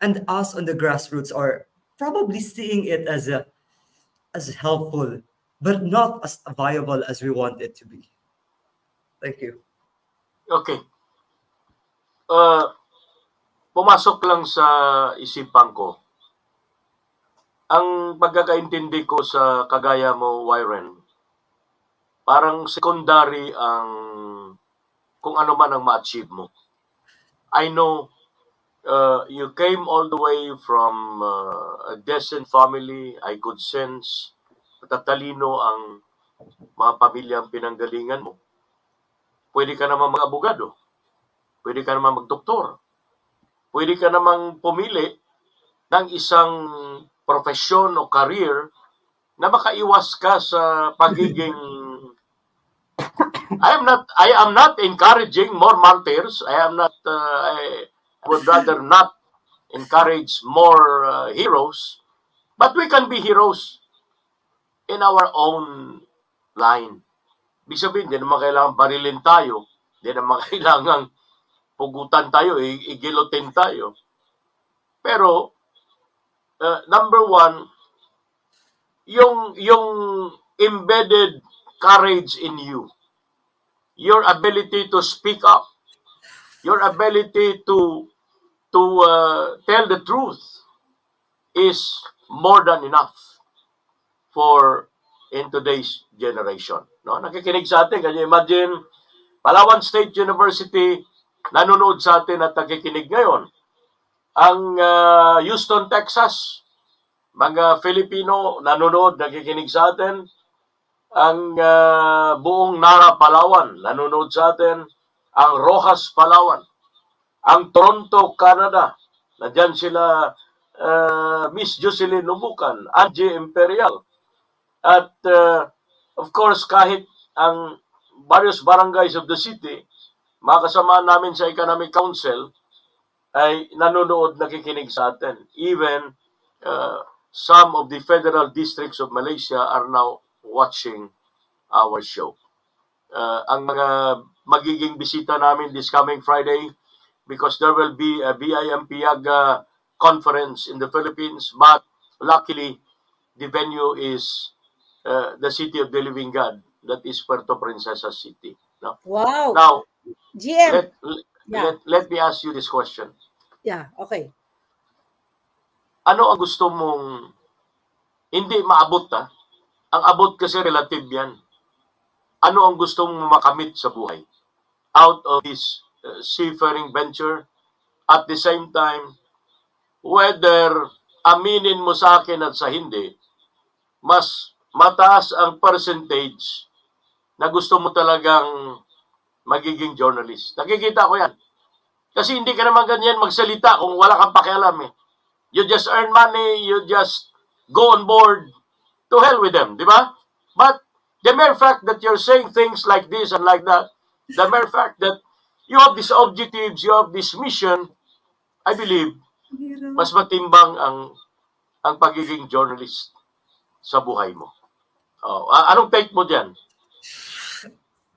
Speaker 3: And us on the grassroots are probably seeing it as helpful, but not as viable as we want it to be. Thank you.
Speaker 1: Okay. Pumasok lang sa isipan ko. Ang pagkakaintindi ko sa kagaya mo, Wyren, parang secondary ang kung ano man ang ma-achieve mo. I know you came all the way from a decent family. I could sense matatalino ang mga pamilyang pinanggalingan mo. Pwede ka naman mag-abogado. Pwede ka naman mag-doktor. Pwede ka naman pumili ng isang profesyon o career na makaiwas ka sa pagiging I am not encouraging more martyrs. I would rather not encourage more heroes, but we can be heroes in our own line. Ibig sabihin, hindi naman kailangan barilin tayo, hindi naman kailangan pugutan tayo, igilotin tayo. Pero number one, yung embedded courage in you, your ability to speak up, your ability to tell the truth is more than enough for in today's generation. No, nakikinig sa atin. Can you imagine, Palawan State University nanonood sa atin at nakikinig ngayon. Ang Houston, Texas, mga Filipino nanonood, nakikinig sa atin. Ang buong Nara, Palawan nanonood sa atin. Ang Rojas, Palawan. Ang Toronto, Canada, nandyan sila Miss Jocelyn Numukan, Angie Imperial. At of course, kahit ang various barangays of the city, mga kasama namin sa Economic Council, ay nanonood, nakikinig sa atin. Even some of the federal districts of Malaysia are now watching our show. Ang mga magiging bisita namin this coming Friday, because there will be a BIMPIAG conference in the Philippines, but luckily the venue is the City of the Living God, that is Puerto Princesa City. No?
Speaker 2: Wow.
Speaker 1: Now,
Speaker 2: GM.
Speaker 1: let me ask you this question.
Speaker 2: Yeah, okay.
Speaker 1: Ano ang gusto mong hindi maabot Ang abot kasi relative yan. Ano ang gusto mong makamit sa buhay out of this seafaring venture? At the same time, whether aminin mo sa akin at sa hindi, mas mataas ang percentage na gusto mo talagang magiging journalist. Nakikita ko yan. Kasi hindi ka naman ganyan magsalita kung wala kang pakialam eh. You just earn money, you just go on board, to hell with them, di ba? But the mere fact that you're saying things like this and like that, the mere fact that you have these objectives, you have this mission, I believe, mas matimbang ang pagiging journalist sa buhay mo. Anong take mo dyan?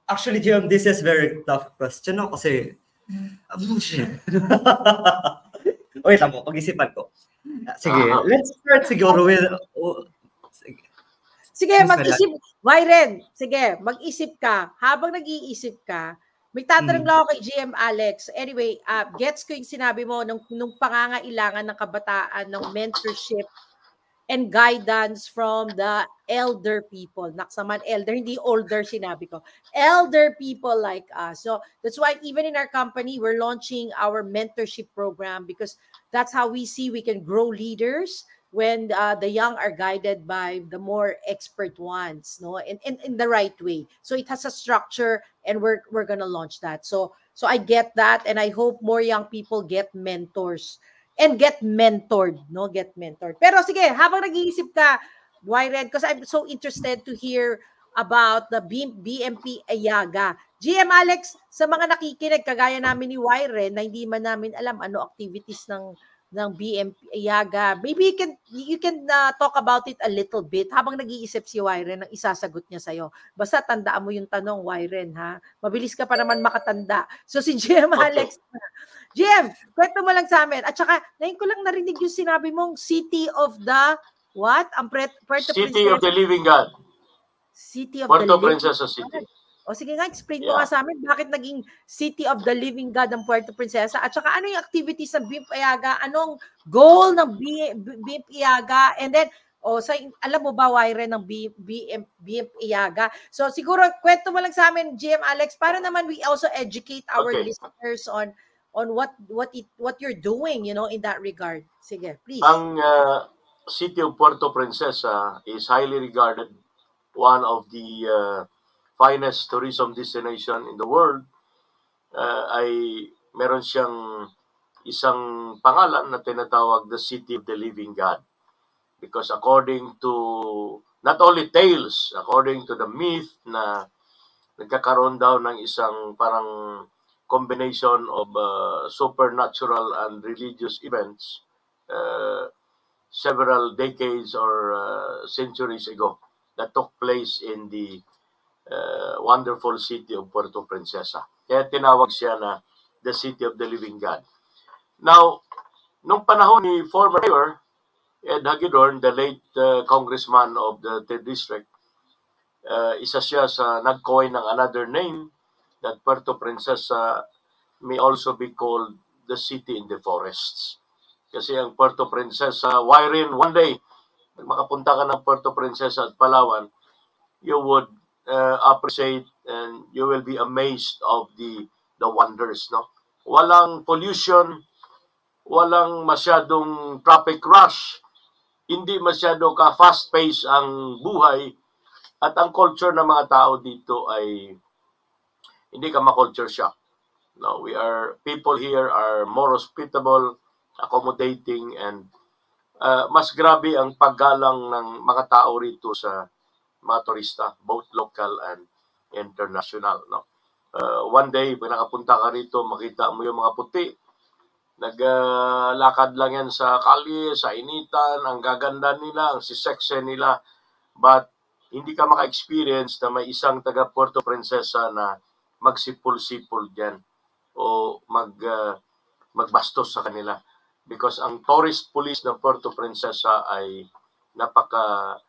Speaker 3: Actually, Jim, this is very tough question, no? Kasi, wait lang po, pag-isipan ko. Sige, let's start siguro with...
Speaker 2: Sige, mag-isip. Wyren, sige, mag-isip ka. Habang nag-iisip ka, may tatanong lang ako kay GM Alex. Anyway, gets ko yung sinabi mo nung pangangailangan ng kabataan ng mentorship and guidance from the elder people. Naksaman elder, hindi older sinabi ko. Elder people like us. So that's why even in our company, we're launching our mentorship program because that's how we see we can grow leaders when the young are guided by the more expert ones, no, in the right way. So it has a structure, and we're gonna launch that. So I get that, and I hope more young people get mentors and get mentored, no, get mentored. Pero sige, habang nag-iisip ka, Wyren, because I'm so interested to hear about the BMP Ayaga. GM Alex, sa mga nakikinig, kagaya namin ni Wyren, na hindi man namin alam ano activities ng BMP Ayaga, maybe you can talk about it a little bit habang nag-iisip si Wyren ng isasagot niya sa'yo. Basta tandaan mo yung tanong, Wyren, ha? Mabilis ka pa naman makatanda. So si GM Alex, GM, kwento mo lang sa amin. At saka, ngayon ko lang narinig yung sinabi mong City of the, what? Ang Puerto
Speaker 1: City of the Living God.
Speaker 2: City of
Speaker 1: Puerto
Speaker 2: the Living
Speaker 1: Princesa City.
Speaker 2: O sige nga, explain mo nga sa amin bakit naging City of the Living God ang Puerto Princesa at saka ano yung activities ng BIMP Ayaga, anong goal ng BIMP Ayaga, and then alam mo ba Wyren ng BIMP Ayaga? So siguro kwento mo lang sa amin, GM Alex, para naman we also educate our listeners on what you're doing, you know, in that regard. Sige, please.
Speaker 1: Ang City of Puerto Princesa is highly regarded, one of the finest tourism destination in the world. Ay meron siyang isang pangalan na tinatawag the City of the Living God, because according to not only tales, according to the myth na nagkakaroon daw ng isang parang combination of supernatural and religious events several decades or centuries ago that took place in the wonderful city of Puerto Princesa. Kaya tinawag siya na the City of the Living God. Now, nung panahon ni former Mayor Ed Hagedorn, the late congressman of the 3rd District, isa siya sa nag-coin ng another name that Puerto Princesa may also be called the city in the forests. Kasi ang Puerto Princesa, Wyren, one day, makapunta ka ng Puerto Princesa at Palawan, you would appreciate and you will be amazed of the wonders, no? Walang pollution, walang masyadong traffic rush, hindi masyado ka fast-paced ang buhay, at ang culture ng mga tao dito ay hindi ka ma-culture shock. No, people here are more hospitable, accommodating, and mas grabe ang paggalang ng mga tao rito sa mga turista, both local and international. No? One day, pag nakapunta ka rito, makita mo yung mga puti. Naglakad lang yan sa kalye, sa initan, ang gaganda nila, ang sisekse nila. But hindi ka maka-experience na may isang taga Puerto Princesa na magsipol-sipol dyan o magbastos sa kanila. Because ang tourist police ng Puerto Princesa ay napaka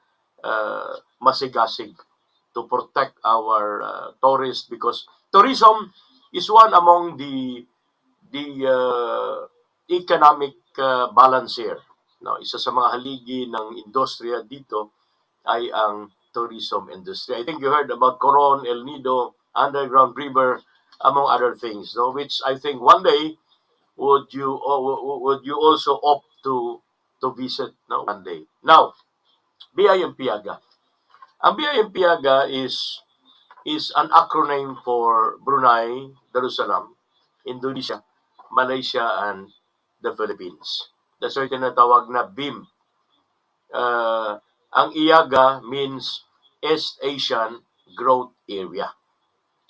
Speaker 1: masigasig to protect our tourists, because tourism is one among the economic balance here. No, isa sa mga haligi ng industriya dito ay ang tourism industry. I think you heard about Coron, El Nido, Underground River, among other things, no, which I think one day would you also opt to visit, no, one day. Now, BIMP Ayaga. Ang BIMP Ayaga is an acronym for Brunei, Darussalam, Indonesia, Malaysia, and the Philippines. That's why tinatawag na BIM. Ang Iaga means East Asian Growth Area.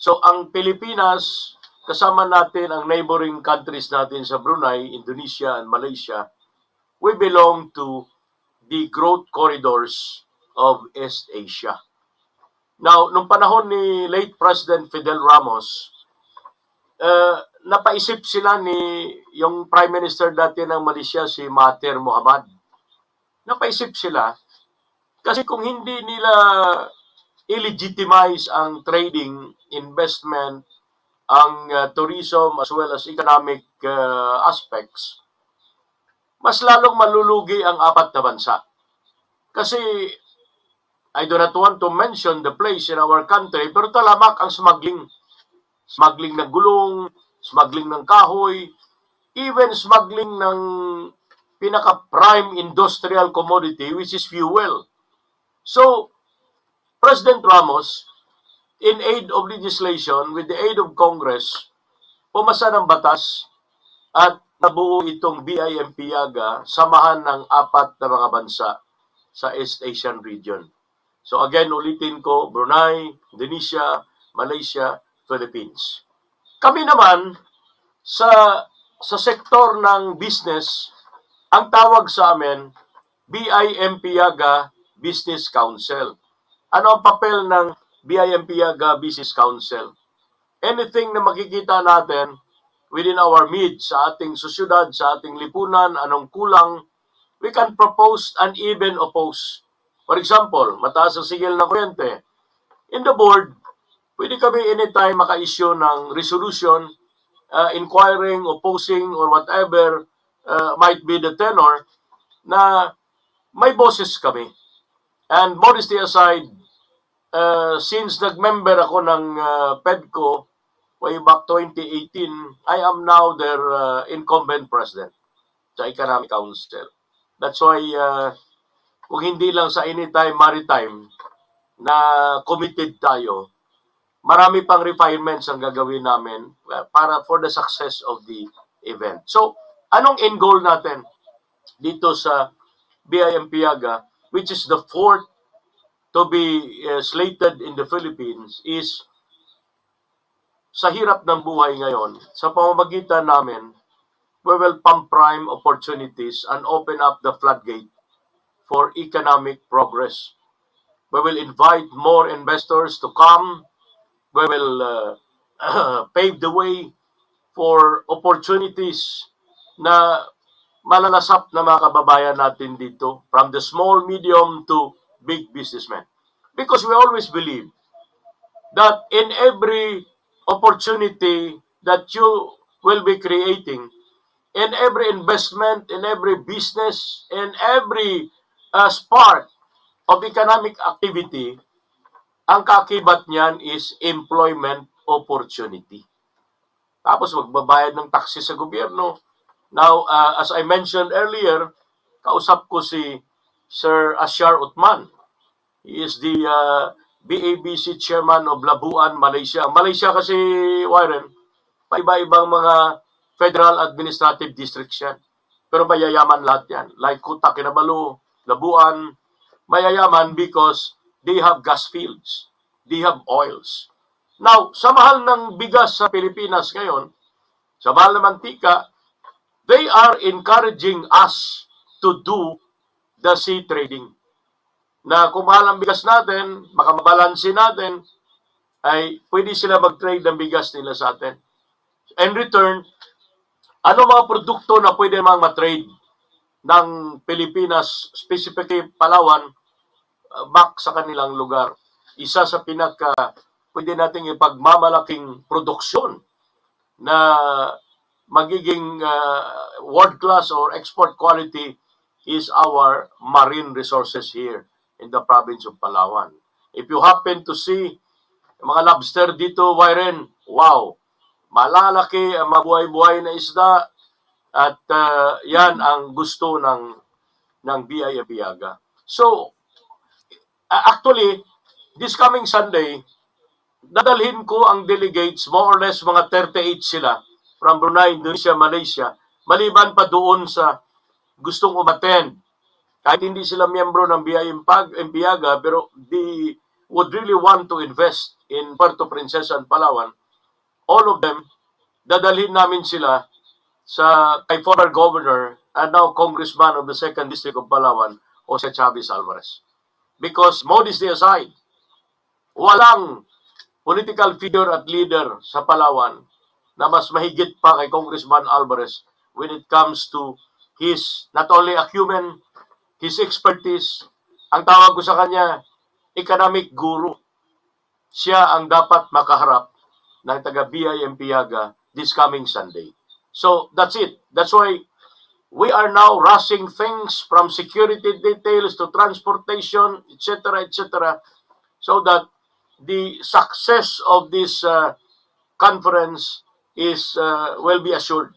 Speaker 1: So ang Pilipinas, kasama natin ang neighboring countries natin sa Brunei, Indonesia, and Malaysia, we belong to the growth corridors of East Asia. Now, nung panahon ni late President Fidel Ramos, napaisip sila ni yung Prime Minister dati ng Malaysia, si Mahathir Mohamad. Napaisip sila kasi kung hindi nila illegitimize ang trading, investment, ang tourism as well as economic aspects, mas lalong malulugi ang apat na bansa. Kasi I do not want to mention the place in our country, pero talamak ang smuggling. Smuggling ng gulong, smuggling ng kahoy, even smuggling ng pinaka-prime industrial commodity, which is fuel. So, President Ramos, in aid of legislation, with the aid of Congress, pumasa ng batas at nabuo itong BIMP Ayaga, samahan ng apat na mga bansa sa East Asian region. So again, ulitin ko, Brunei, Indonesia, Malaysia, Philippines. Kami naman, sa sektor ng business, ang tawag sa amin, BIMPIAGA Business Council. Ano ang papel ng BIMPIAGA Business Council? Anything na makikita natin within our means, sa ating sosyudad, sa ating lipunan, anong kulang, we can propose and even oppose. For example, mataas ang sigil ng kuryente. In the board, pwede kami anytime maka-issue ng resolution, inquiring, opposing, or whatever might be the tenor, na may boses kami. And modesty aside, since nag-member ako ng PEDCO way back 2018, I am now their incumbent president sa Economic Council. That's why, kung hindi lang sa anytime maritime na committed tayo, marami pang refinements ang gagawin namin para for the success of the event. So, anong end goal natin dito sa BIMPIAGA, which is the fourth to be slated in the Philippines, is sa hirap ng buhay ngayon, sa pamamagitan namin, we will pump prime opportunities and open up the floodgate for economic progress. We will invite more investors to come. We will pave the way for opportunities na malalasap na mga kababayan natin dito, from the small, medium to big businessmen. Because we always believe that in every opportunity that you will be creating, in every investment, in every business, in every spark of economic activity, ang kakibat niyan is employment opportunity. Tapos magbabayad ng taxes sa gobyerno. Now, as I mentioned earlier, kausap ko si Sir Asyar Uthman. He is the BABC chairman of Labuan, Malaysia. Malaysia kasi, Warren, iba-ibang mga federal administrative districts yan. Pero mayayaman lahat yan. Like Kuta, Kinabalu, Labuan, mayayaman because they have gas fields. They have oils. Now, sa mahal ng bigas sa Pilipinas ngayon, sa mahal ng mantika, they are encouraging us to do the sea trading. Na kung mahal ang bigas natin, makamabalansin natin, ay pwede sila mag-trade ng bigas nila sa atin. In return, ano mga produkto na pwede mang matrade ng Pilipinas, specifically Palawan, back sa kanilang lugar. Isa sa pwede nating ipagmamalaking produksyon na magiging world class or export quality is our marine resources here in the province of Palawan. If you happen to see mga lobster dito, Wyren, wow, malalaki, mabuhay-buhay na isda, at yan ang gusto ng BIMPIAGA. So, actually, this coming Sunday, dadalhin ko ang delegates, more or less mga 38 sila, from Brunei, Indonesia, Malaysia, maliban pa doon sa gustong umattend. Kahit hindi sila miyembro ng BIMPIAGA, pero they would really want to invest in Puerto Princesa and Palawan. All of them, dadalhin namin sila kay former governor and now congressman of the 2nd District of Palawan, Jose Chavez Alvarez. Because modesty aside, walang political figure at leader sa Palawan na mas mahigit pa kay Congressman Alvarez when it comes to his not only acumen, his expertise. Ang tawag ko sa kanya, economic guru. Siya ang dapat makaharap ng taga BIMPIAGA this coming Sunday. So that's it. That's why we are now rushing things from security details to transportation, etc., so that the success of this conference will be assured.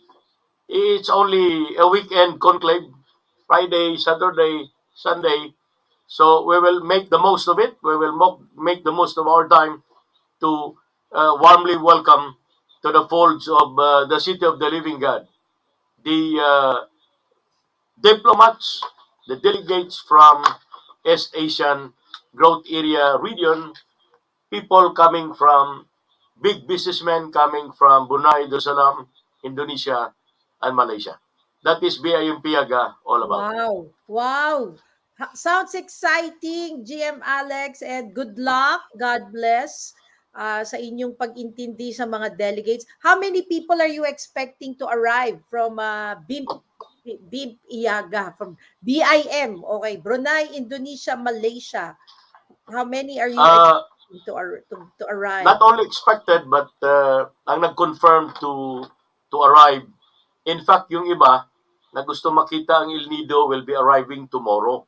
Speaker 1: It's only a weekend conclave, Friday, Saturday, Sunday. So we will make the most of it. We will make the most of our time to warmly welcome to the folds of the City of the Living God the diplomats, the delegates from East Asian growth area region, people coming from big businessmen coming from Brunei Darussalam, Indonesia, and Malaysia. That is BIM Piaga all about.
Speaker 2: Wow. Wow. Sounds exciting, GM Alex, and good luck. God bless sa inyong pag-intindi sa mga delegates. How many people are you expecting to arrive from BIM Piaga, from BIM? Okay, Brunei, Indonesia, Malaysia. How many are you expecting to arrive?
Speaker 1: Not only expected, but ang nag-confirm to arrive. In fact, yung iba na gusto makita ang El Nido will be arriving tomorrow.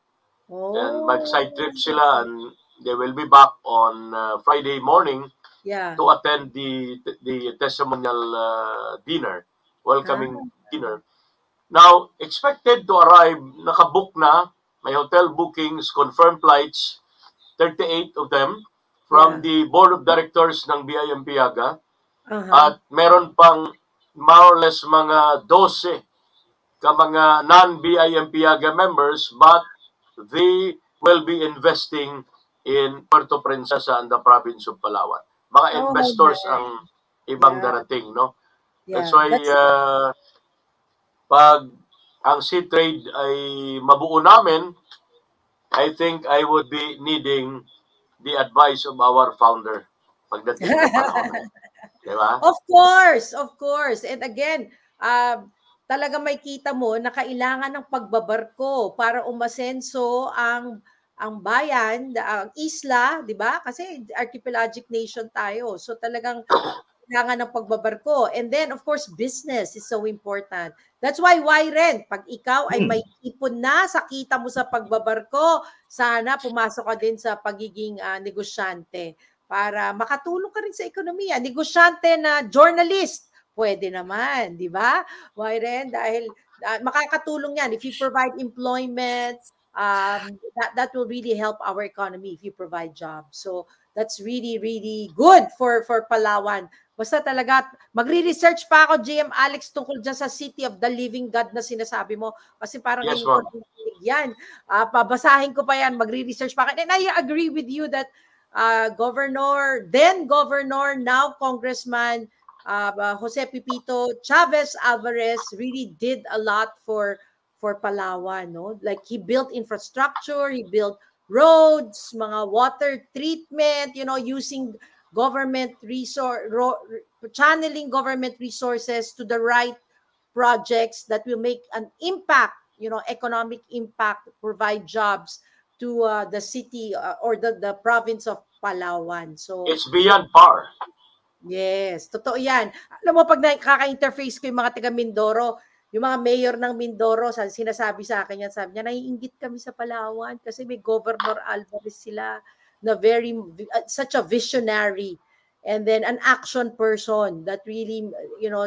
Speaker 1: And mag-side trip sila, and they will be back on Friday morning to attend the testimonial dinner, welcoming dinner. Now, expected to arrive, nakabook na, may hotel bookings, confirmed flights, 38 of them from the board of directors ng BIM Piaga. At meron pang more or less mga 12 ka mga non-BIM Piaga members, but they will be investing in Puerto Princesa and the province of Palawan. Mga investors ang ibang darating, no? That's why pag ang sea trade ay mabuo namin, I think I would be needing the advice of our founder pagdating ng panahon. Diba?
Speaker 2: Of course. And again, talaga may kita mo na kailangan ng pagbabarko para umasenso ang bayan, ang isla, 'di ba? Kasi archipelagic nation tayo. So talagang kailangan ng pagbabarko. And then of course, business is so important. That's why Ren, pag ikaw ay may ipon na sa kita mo sa pagbabarko, sana pumasok ka din sa pagiging negosyante para makatulong ka rin sa ekonomiya. Negosyante na journalist, pwede naman, di ba? Why Ren? Dahil makakatulong yan. If you provide employment, that will really help our economy if you provide jobs. So that's really, really good for Palawan. Basta talaga, magre-research pa ako, GM Alex, tungkol dyan sa City of the Living God na sinasabi mo. Kasi parang yan. Pabasahin ko pa yan, magre-research pa ako. And I agree with you that then Governor, now Congressman Jose Pipito Chavez Alvarez really did a lot for Palawan, no? Like he built infrastructure, he built roads, mga water treatment, using government channeling government resources to the right projects that will make an impact, economic impact, provide jobs to the city or the province of Palawan. So
Speaker 1: it's beyond par.
Speaker 2: Yes, totoo yan. Alam mo, pag nakaka-interface ko yung mga taga Mindoro, yung mga mayor ng Mindoro, sinasabi sa akin yan, sabi niya, naiinggit kami sa Palawan kasi may Governor Alvarez sila na such a visionary and then an action person that really,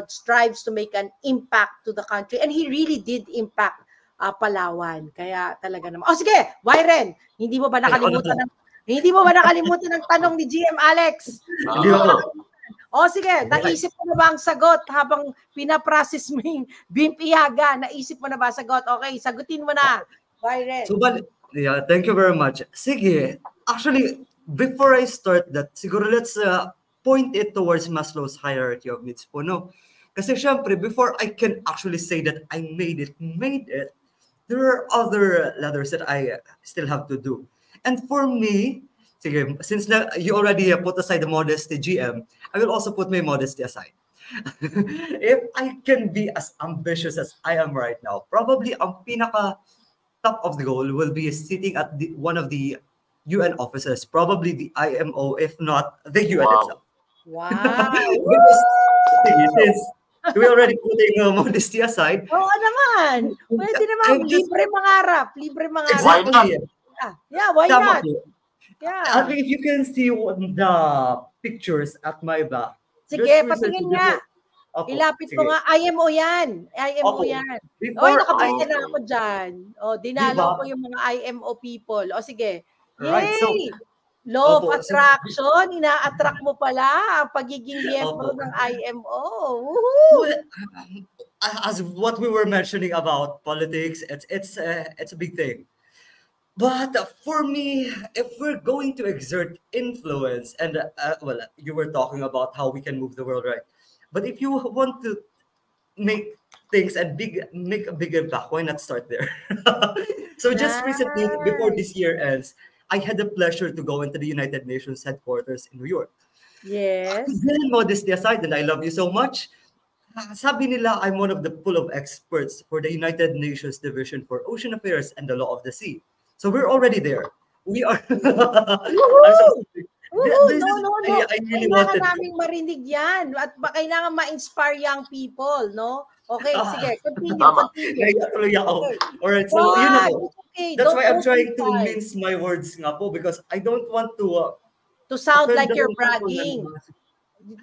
Speaker 2: strives to make an impact to the country. And he really did impact Palawan. Kaya talaga naman. Sige, Wyren, hindi mo ba nakalimutan ng tanong ni GM Alex?
Speaker 3: Hindi ako.
Speaker 2: Sige, naisip mo na ba ang sagot habang pinaprocess mo yung BIM Piaga? Naisip mo na ba ang sagot? Okay, sagutin mo na. Wyren.
Speaker 3: So, thank you very much. Sige, actually, before I start that, siguro let's point it towards Maslow's hierarchy of needs po, no? Kasi syempre, before I can actually say that I made it, there are other ladders that I still have to do. And for me, sige, since you already put aside the modesty, GM, I will also put my modesty aside. If I can be as ambitious as I am right now, probably ang pinaka top of the goal will be sitting at one of the UN offices, probably the IMO, if not the UN itself.
Speaker 2: Wow.
Speaker 3: Because, since we already putting modesty aside.
Speaker 2: Oo naman. Pwede naman. Libre mangarap.
Speaker 1: Why not?
Speaker 2: Yeah, why not? Yeah.
Speaker 3: If you can see the pictures at my back.
Speaker 2: Sige, patingin nga. Ilapit mo nga. IMO yan. Yan. Nakapunta na ako dyan. Dinalaw ko yung mga IMO people. Sige. Yay!
Speaker 3: Right, so,
Speaker 2: law of attraction. Ina-attract mo pala ang pagiging miyembro ng IMO.
Speaker 3: As what we were mentioning about politics, it's a big thing. But for me, if we're going to exert influence, and well, you were talking about how we can move the world, right? But if you want to make things and make a big impact, why not start there? So just recently, before
Speaker 2: Nice.
Speaker 3: this year ends, I had the pleasure to go into the United Nations headquarters in New York.
Speaker 2: Yes.
Speaker 3: Then modesty aside, and I love you so much. Sabi nila, I'm one of the pool of experts for the United Nations Division for Ocean Affairs and the Law of the Sea. So we're already there. We are. I'm so
Speaker 2: Woohoo!
Speaker 3: sorry.
Speaker 2: Woohoo!
Speaker 3: This
Speaker 2: No,
Speaker 3: is
Speaker 2: no, no.
Speaker 3: I really
Speaker 2: Kailangan
Speaker 3: wanted.
Speaker 2: naming marinig yan. At kailangan ma-inspire young people, no? Okay, sige. Continue,
Speaker 1: Tama.
Speaker 2: continue.
Speaker 3: Naiyak tuloy ako.
Speaker 2: Okay.
Speaker 3: Alright, so you
Speaker 2: Why?
Speaker 3: know,
Speaker 2: It's okay.
Speaker 3: that's why I'm
Speaker 2: Don't be
Speaker 3: trying to
Speaker 2: shy.
Speaker 3: mince my words nga po because I don't want to
Speaker 2: To sound
Speaker 3: offend
Speaker 2: like
Speaker 3: the
Speaker 2: you're
Speaker 3: wrong people.
Speaker 2: bragging.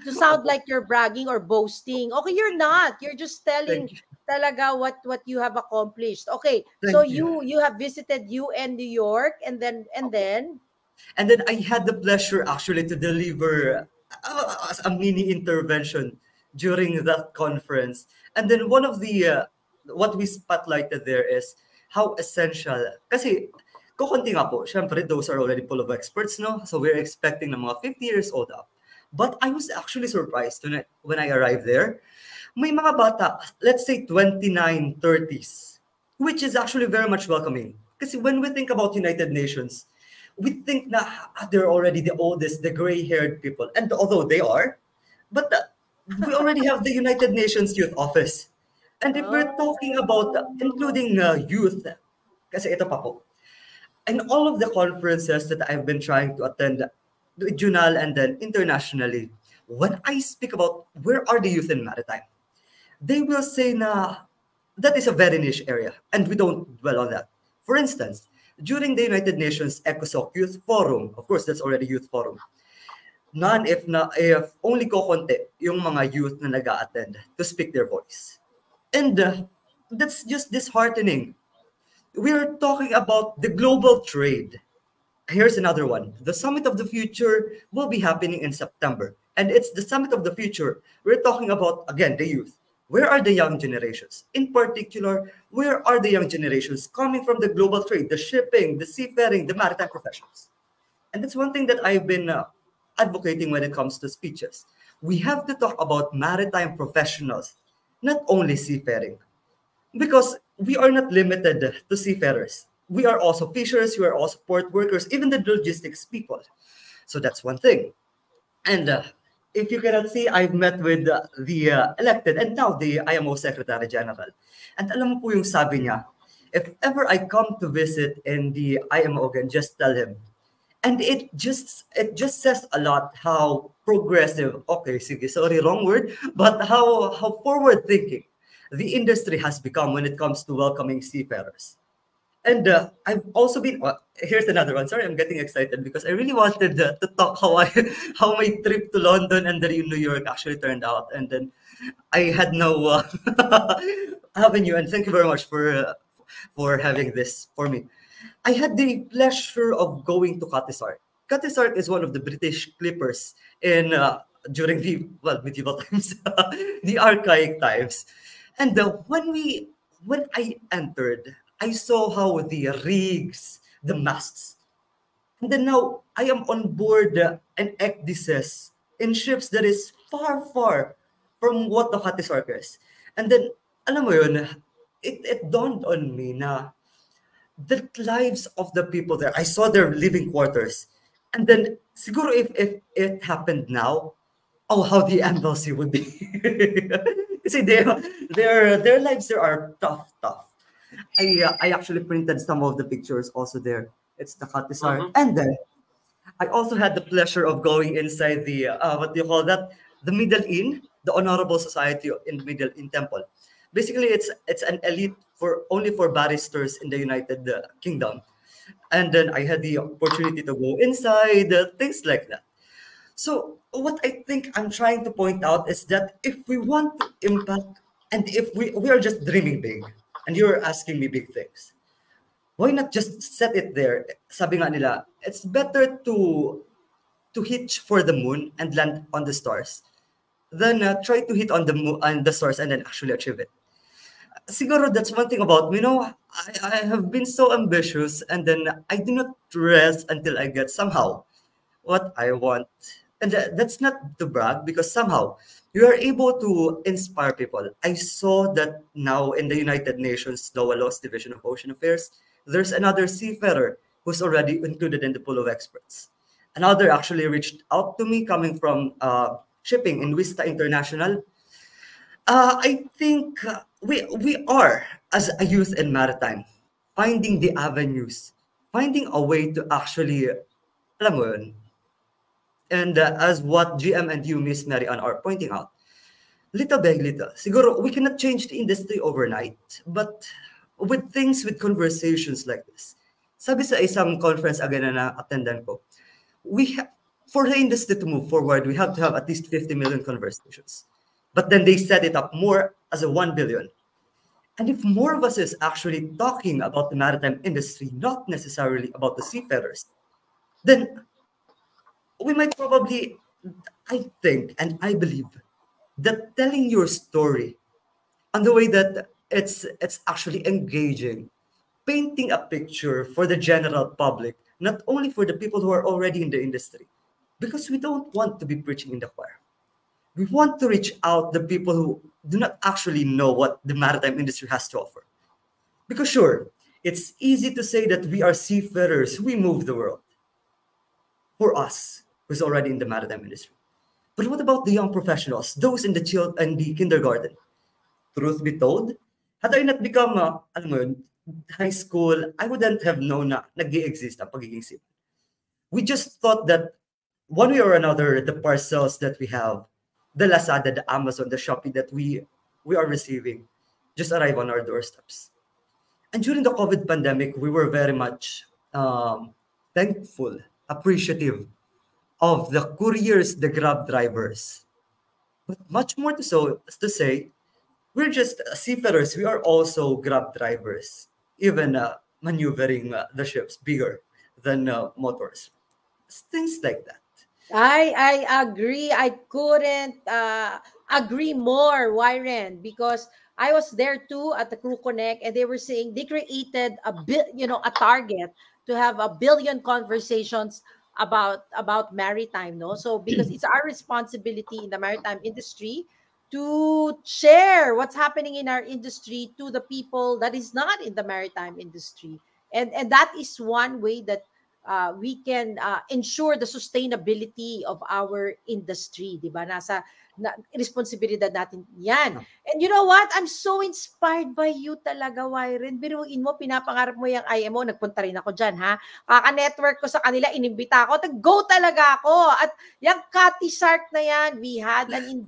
Speaker 2: To sound like you're bragging or boasting. Okay, you're not. You're just telling
Speaker 3: Thank you.
Speaker 2: talaga what you have accomplished. Okay,
Speaker 3: Thank
Speaker 2: so
Speaker 3: you.
Speaker 2: you have visited UN New York and then
Speaker 3: And then I had the pleasure actually to deliver a mini intervention during that conference. And then one of the what we spotlighted there is how essential. Kasi kukunti nga po, syempre those are already full of experts, no? So we're expecting ng mga 50 years old up. But I was actually surprised when I arrived there. May mga bata, let's say 29, 30s, which is actually very much welcoming. Kasi when we think about United Nations, we think na they're already the oldest, the gray-haired people. And although they are, but we already have the United Nations Youth Office. And if we're talking about including youth, kasi ito pa po, in all of the conferences that I've been trying to attend, regional and then internationally, when I speak about where are the youth in maritime, they will say na that is a very niche area and we don't dwell on that. For instance, during the United Nations ECOSOC Youth Forum, of course, that's already Youth Forum, if only kokonti yung mga youth na nag-a-attend to speak their voice. And that's just disheartening. We're talking about the global trade. Here's another one. The Summit of the Future will be happening in September. And it's the Summit of the Future. We're talking about, again, the youth. Where are the young generations? In particular, where are the young generations coming from the global trade, the shipping, the seafaring, the maritime professions? And that's one thing that I've been advocating when it comes to speeches. We have to talk about maritime professionals, not only seafaring. Because we are not limited to seafarers. We are also fishers, we are also port workers, even the logistics people. So that's one thing. And if you cannot see, I've met with the elected and now the IMO Secretary General. And alam mo po yung sabi niya, if ever I come to visit in the IMO again, just tell him. And it just says a lot how progressive, okay, sige, sorry, wrong word, but how forward thinking the industry has become when it comes to welcoming seafarers. And I've also been. Here's another one. Sorry, I'm getting excited because I really wanted to talk how my trip to London and then New York actually turned out, and then I had no avenue. And thank you very much for having this for me. I had the pleasure of going to Cathay. Cathay is one of the British clippers in during the medieval times, the archaic times. And when I entered, I saw how the rigs, the masts, and then now I am on board an ecdysis in ships that is far, far from what the Cathay is. And then, alam mo yun, it dawned on me na the lives of the people there, I saw their living quarters. And then, siguro if it happened now, oh, how the embassy would be. See, their lives there are tough. I actually printed some of the pictures also there. It's the Katisar. And then I also had the pleasure of going inside the what do you call that? The Middle Inn, the Honorable Society in Middle Inn Temple. Basically, it's an elite only for barristers in the United Kingdom. And then I had the opportunity to go inside, things like that. So what I think I'm trying to point out is that if we want to impact, and if we are just dreaming big, and you're asking me big things, why not just set it there? Sabi nga nila, it's better to hitch for the moon and land on the stars than try to hit on the moon and the stars and then actually achieve it. siguro that's one thing about me. I have been so ambitious, and then I do not rest until I get somehow what I want. And that's not to brag, because somehow you are able to inspire people. I saw that now in the United Nations Lower Laws Division of Ocean Affairs, there's another seafarer who's already included in the pool of experts. Another actually reached out to me coming from shipping in Vista International. I think we are, as a youth in maritime, finding the avenues, finding a way to actually, alam mo yun, and as what GM and you, Miss Marian, are pointing out, little by little, siguro we cannot change the industry overnight, but with things, with conversations like this. Sabi sa isang conference again na attendan ko, for the industry to move forward, we have to have at least 50 million conversations. But then they set it up more as a 1 billion. And if more of us is actually talking about the maritime industry, not necessarily about the seafarers, then we might probably, I think, and I believe, that telling your story on the way that it's actually engaging, painting a picture for the general public, not only for the people who are already in the industry, because we don't want to be preaching in the choir. We want to reach out the people who do not actually know what the maritime industry has to offer. Because sure, it's easy to say that we are seafarers, we move the world. For us, who's already in the maritime industry. But what about the young professionals, those in the kindergarten? Truth be told, had I not become, alam mo yun, high school, I wouldn't have known na nag-i-exist ang pagiging seaman. We just thought that one way or another, the parcels that we have, the Lazada, the Amazon, the Shopee that we are receiving, just arrive on our doorsteps. And during the COVID pandemic, we were very much thankful, appreciative of the couriers, the Grab drivers. But much more to say, we're just seafarers. We are also Grab drivers, even maneuvering the ships bigger than motors. Things like that.
Speaker 2: I agree. I couldn't agree more, Wyren, because I was there too at the Crew Connect, and they were saying they created a target to have 1 billion conversations about maritime, no? So because it's our responsibility in the maritime industry to share what's happening in our industry to the people that is not in the maritime industry, and that is one way that we can ensure the sustainability of our industry, di ba? Responsibilidad natin yan. And you know what? I'm so inspired by you talaga, Wyren. Biruin mo, pinapangarap mo yung IMO. Nagpunta rin ako dyan, ha? Kaka-network ko sa kanila, inimbita ako. Go talaga ako. At yung Cathy Sark na yan, we had an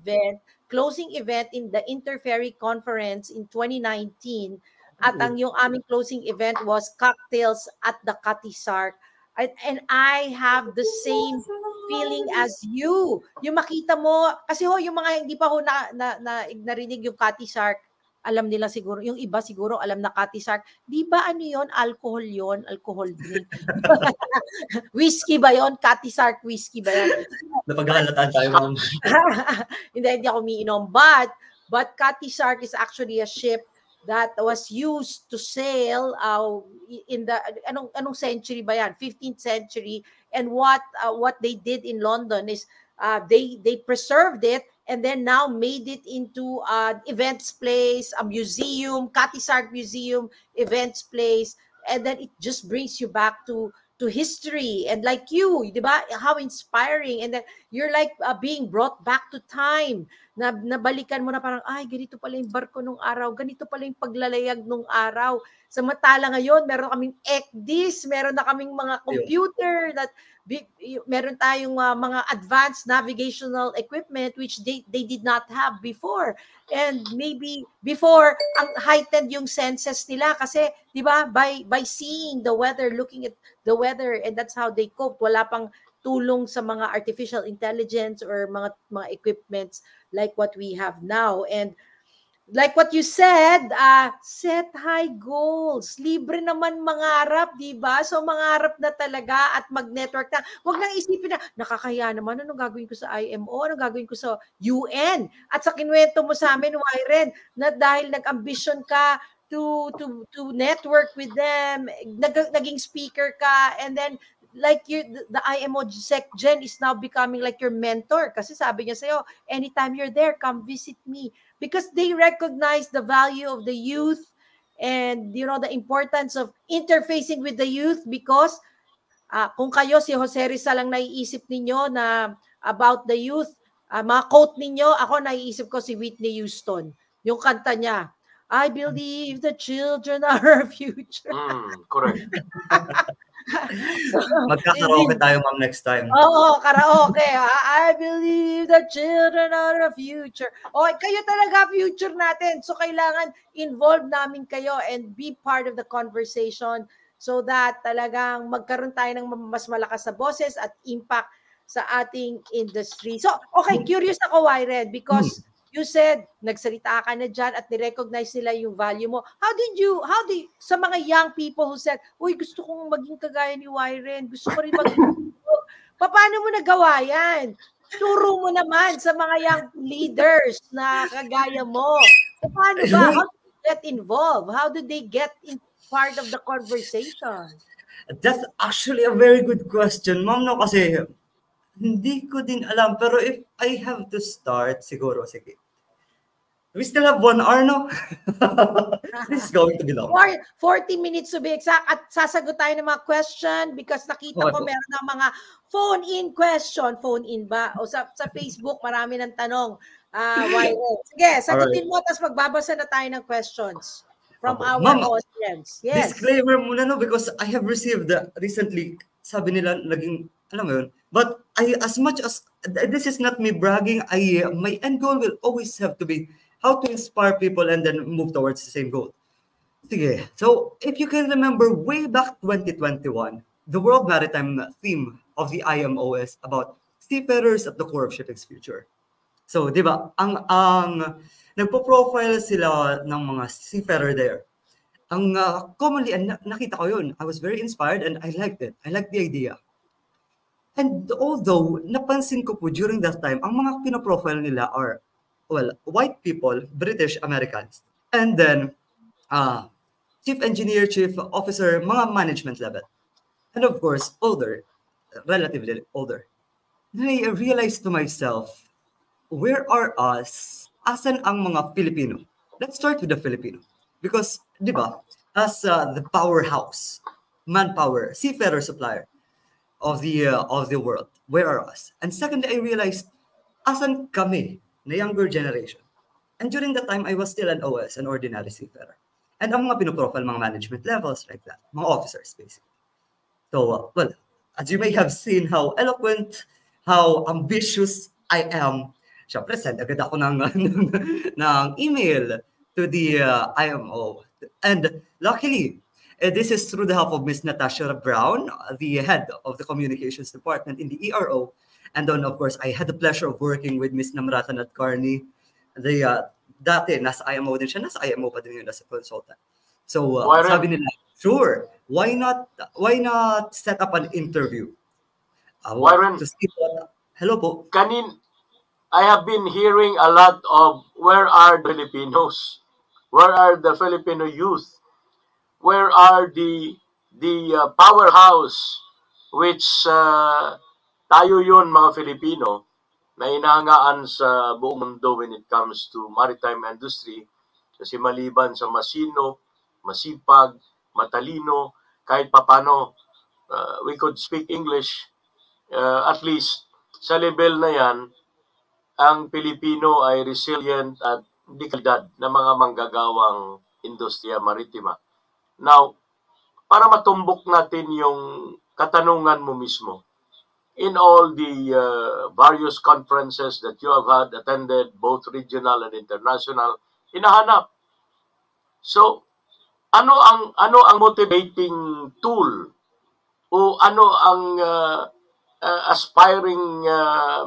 Speaker 2: closing event in the Interferry Conference in 2019. At ang yung aming closing event was cocktails at the Cathy Sark. And I have the same feeling as you. Yung makita mo, kasi yung mga hindi pa narinig yung Cathy Sark, alam nila siguro, yung iba siguro alam na Cathy Sark. Di ba ano yon? Alcohol yon? Alcohol drink. Whiskey ba yon? Cathy Sark whiskey ba yan?
Speaker 3: Napag-aalataan tayo, ma'am.
Speaker 2: Hindi ako umiinom. But Cathy Sark is actually a ship that was used to sail in the anong century ba yan? 15th century. And what they did in London is they preserved it and then now made it into an events place, a museum, Cathy Sark Museum, events place, and then it just brings you back to history. And like you, di ba? How inspiring. And then you're like being brought back to time. Nabalikan mo na parang, ay, ganito pala yung barko nung araw, ganito pala yung paglalayag nung araw. Samantala ngayon, meron kaming ECDIS, meron na kaming mga computer, meron tayong mga advanced navigational equipment which they did not have before. And maybe before, ang heightened yung senses nila kasi, di ba, by seeing the weather, looking at the weather, and that's how they cope. Wala pang tulong sa mga artificial intelligence or mga equipments like what we have now. And like what you said, set high goals. Libre naman mangarap, di ba? So mangarap na talaga at mag-network na. Huwag nang isipin na, nakakaya naman, anong gagawin ko sa IMO, anong gagawin ko sa UN. At sa kinwento mo sa amin, Wyren, na dahil nag-ambition ka to network with them, naging speaker ka, and then like the IMO SecGen is now becoming like your mentor kasi sabi niya sa'yo, anytime you're there, come visit me. Because they recognize the value of the youth and the importance of interfacing with the youth because kung kayo si Jose Rizal lang naiisip ninyo na about the youth, mga quote ninyo, ako naiisip ko si Whitney Houston. Yung kanta niya, I believe the children are our future.
Speaker 1: Correct.
Speaker 3: Magkakaraoke tayo, ma'am, next time.
Speaker 2: Oo, karaoke. I believe the children are the future. Kayo talaga future natin. So, kailangan involve namin kayo and be part of the conversation so that talagang magkaroon tayo ng mas malakas na boses at impact sa ating industry. So, okay, curious ako, Wyren, because you said, nagsalita ka na dyan at nirecognize nila yung value mo. How did sa mga young people who said, uy, gusto kong maging kagaya ni Wyren, gusto ko rin paano mo nagawa yan? Turo mo naman sa mga young leaders na kagaya mo. Paano ba? How do they get involved? How do they get in part of the conversation?
Speaker 3: That's actually a very good question, ma'am, no? Kasi hindi ko din alam. Pero if I have to start, siguro, sige. We still have 1 hour, no? This is going to be long.
Speaker 2: 40 minutes to be exact. At sasagot tayo ng mga question because nakita ko meron ng mga phone-in question. Phone-in ba? O sa Facebook, marami ng tanong. Sige, sagutin mo, tapos magbabasa na tayo ng questions from our audience. Yes.
Speaker 3: Disclaimer muna, no? Because I have received recently, sabi nila, naging, alam mo yun, but as much as, this is not me bragging, my end goal will always have to be how to inspire people and then move towards the same goal. Sige. So, if you can remember way back 2021, the World Maritime theme of the IMO is about seafarers at the core of shipping's future. So, di ba, ang nagpo-profile sila ng mga seafarer there. Ang commonly, nakita ko yun. I was very inspired and I liked it. I liked the idea. And although, napansin ko po during that time, ang mga pinoprofile nila are, well, white people, British Americans, and then chief engineer, chief officer, mga management level. And of course, older, relatively older. Then I realized to myself, where are us? Asan ang mga Filipino? Let's start with the Filipino. Because, di ba, as the powerhouse, manpower, seafarer supplier of the world, where are us? And secondly, I realized, asan kami? Na younger generation. And during that time, I was still an OS, an ordinary seafarer. And ang mga pinoprofile, mga management levels like that, mga officers, basically. So, well, as you may have seen how eloquent, how ambitious I am, syempre, send agad ako ng email to the IMO. And luckily, this is through the help of Ms. Natasha Brown, the head of the communications department in the ERO. And then, of course, I had the pleasure of working with Ms. Namrata Nadkarni. Dati, nasa IMO din siya. Nasa IMO pa din yun as a consultant. So, sabi nila, sure, why not set up an interview?
Speaker 1: Wyren,
Speaker 3: to see what, hello po.
Speaker 1: I have been hearing a lot of where are the Filipinos? Where are the Filipino youth? Where are the powerhouse which tayo yun mga Filipino na inahangaan sa buong mundo when it comes to maritime industry kasi maliban sa masino, masipag, matalino, kahit papano we could speak English, at least sa level na yan, ang Pilipino ay resilient at di kalidad na mga manggagawang industriya maritima. Now, para matumbok natin yung katanungan mo mismo, in all the various conferences that you have attended, both regional and international, hinahanap. So, ano ang motivating tool o ano ang aspiring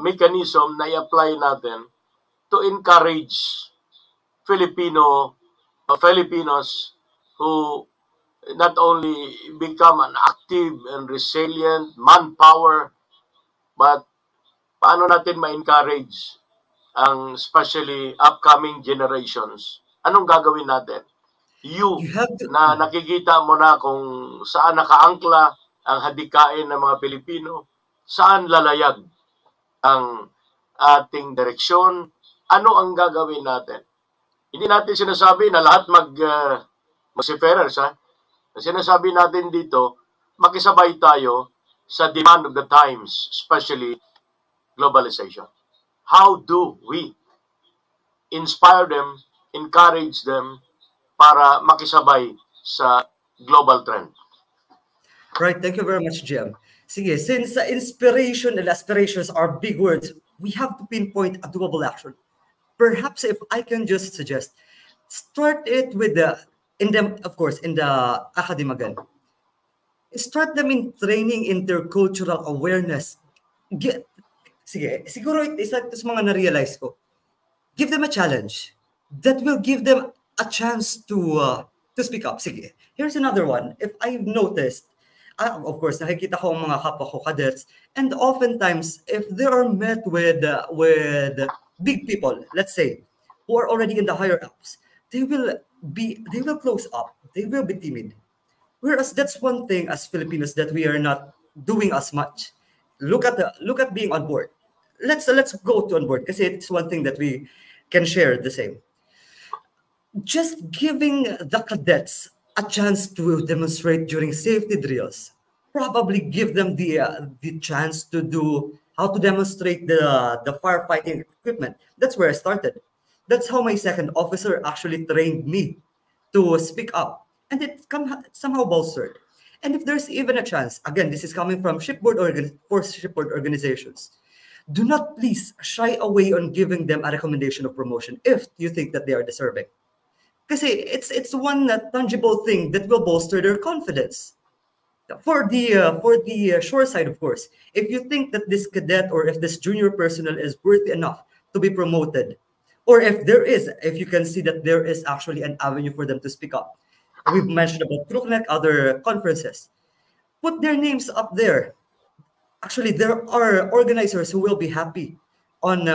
Speaker 1: mechanism na i-apply natin to encourage Filipinos who not only become an active and resilient manpower, but paano natin ma-encourage ang especially upcoming generations? Anong gagawin natin?
Speaker 3: You have to,
Speaker 1: Na nakikita mo na kung saan nakaangkla ang hadikain ng mga Pilipino, saan lalayag ang ating direksyon, ano ang gagawin natin? Hindi natin sinasabi na lahat mag-seafarers, ha? Sinasabi natin dito, makisabay tayo sa demand of the times, especially globalization. How do we inspire them, encourage them para makisabay sa global trend?
Speaker 3: Right, thank you very much, Jim. Sige, since inspiration and aspirations are big words, we have to pinpoint a doable action. Perhaps if I can just suggest, start it with of course, in the academy again. Start them in training intercultural awareness. Sige, siguro isa ito sa mga na-realize ko. Give them a challenge that will give them a chance to speak up. Sige, here's another one. If I've noticed, of course, nakikita ko ang mga kapwa ko cadets, and oftentimes, if they are met with big people, let's say, who are already in the higher ups, they will close up. They will be timid. Whereas that's one thing as Filipinos that we are not doing as much. Look at being on board. Let's go to on board because it's one thing that we can share the same. Just giving the cadets a chance to demonstrate during safety drills, probably give them the chance to do how to demonstrate the firefighting equipment. That's where I started. That's how my second officer actually trained me to speak up, and it somehow bolstered. And if there's even a chance, again, this is coming from shipboard organizations, do not please shy away on giving them a recommendation of promotion if you think that they are deserving. Because it's one tangible thing that will bolster their confidence. For the shore side, of course, if you think that this cadet or if this junior personnel is worthy enough to be promoted, or if you can see that there is actually an avenue for them to speak up, we've mentioned about Crookneck, other conferences, put their names up there. Actually, there are organizers who will be happy on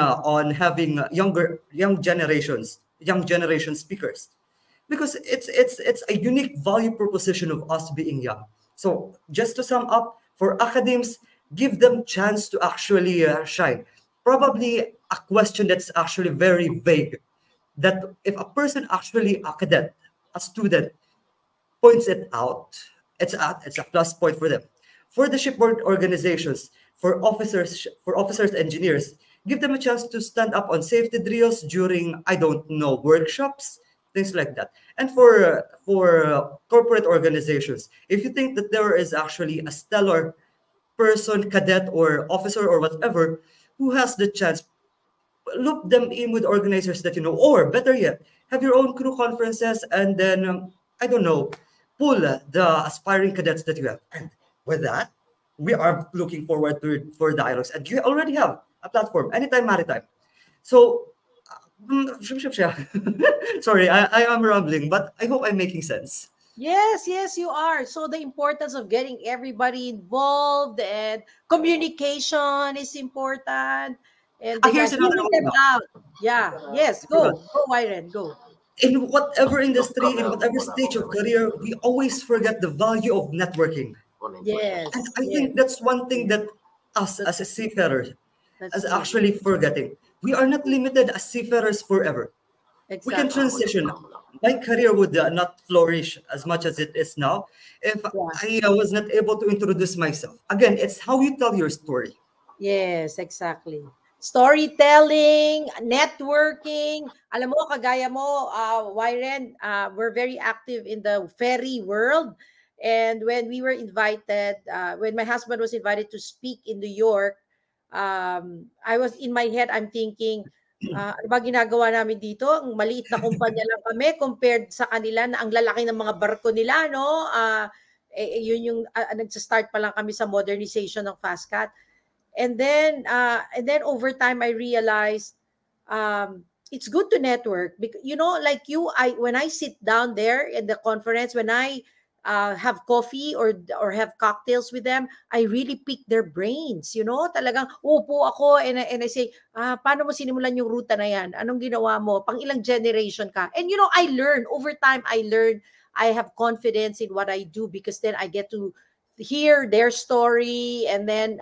Speaker 3: having young generation speakers, because it's a unique value proposition of us being young. So just to sum up, for academies, give them chance to actually shine. Probably a question that's actually very vague, that if a person actually, a cadet, a student, points it out, it's a plus point for them. For the shipboard organizations, for officers, engineers, give them a chance to stand up on safety drills during, I don't know, workshops, things like that. And for corporate organizations, if you think that there is actually a stellar person, cadet or officer or whatever, who has the chance, loop them in with organizers that you know, or better yet, have your own crew conferences, and then, I don't know, pull the aspiring cadets that you have. And with that, we are looking forward for dialogues. And you already have a platform, Anytime Maritime. So, sorry, I am rambling, but I hope I'm making sense.
Speaker 2: Yes, you are. So the importance of getting everybody involved, and communication is important. And
Speaker 3: here's another
Speaker 2: them out. Yeah, yes, go, Wyren, go.
Speaker 3: In whatever industry, in whatever stage of career, we always forget the value of networking.
Speaker 2: Yes.
Speaker 3: And I think that's one thing that us as a seafarer is actually forgetting. We are not limited as seafarers forever. Exactly. We can transition. My career would not flourish as much as it is now if I was not able to introduce myself. Again, it's how you tell your story.
Speaker 2: Yes, exactly. Storytelling, networking. Alam mo, kagaya mo, Wyren, we're very active in the ferry world. And when we were invited, when my husband was invited to speak in New York, I was in my head, I'm thinking, ano ba ginagawa namin dito? Ang maliit na kumpanya lang kami compared sa kanila na ang lalaki ng mga barko nila, no? Yun yung nagsa-start pa lang kami sa modernization ng FastCat. And then over time, I realized it's good to network because, you know, like you, when I sit down there in the conference, when I have coffee or have cocktails with them, I really pick their brains, you know, talagang upo ako and I say, paano mo sinimulan yung ruta na yan? Anong ginawa mo? Pang ilang generation ka? And you know, I learn over time. I have confidence in what I do because then I get to hear their story and then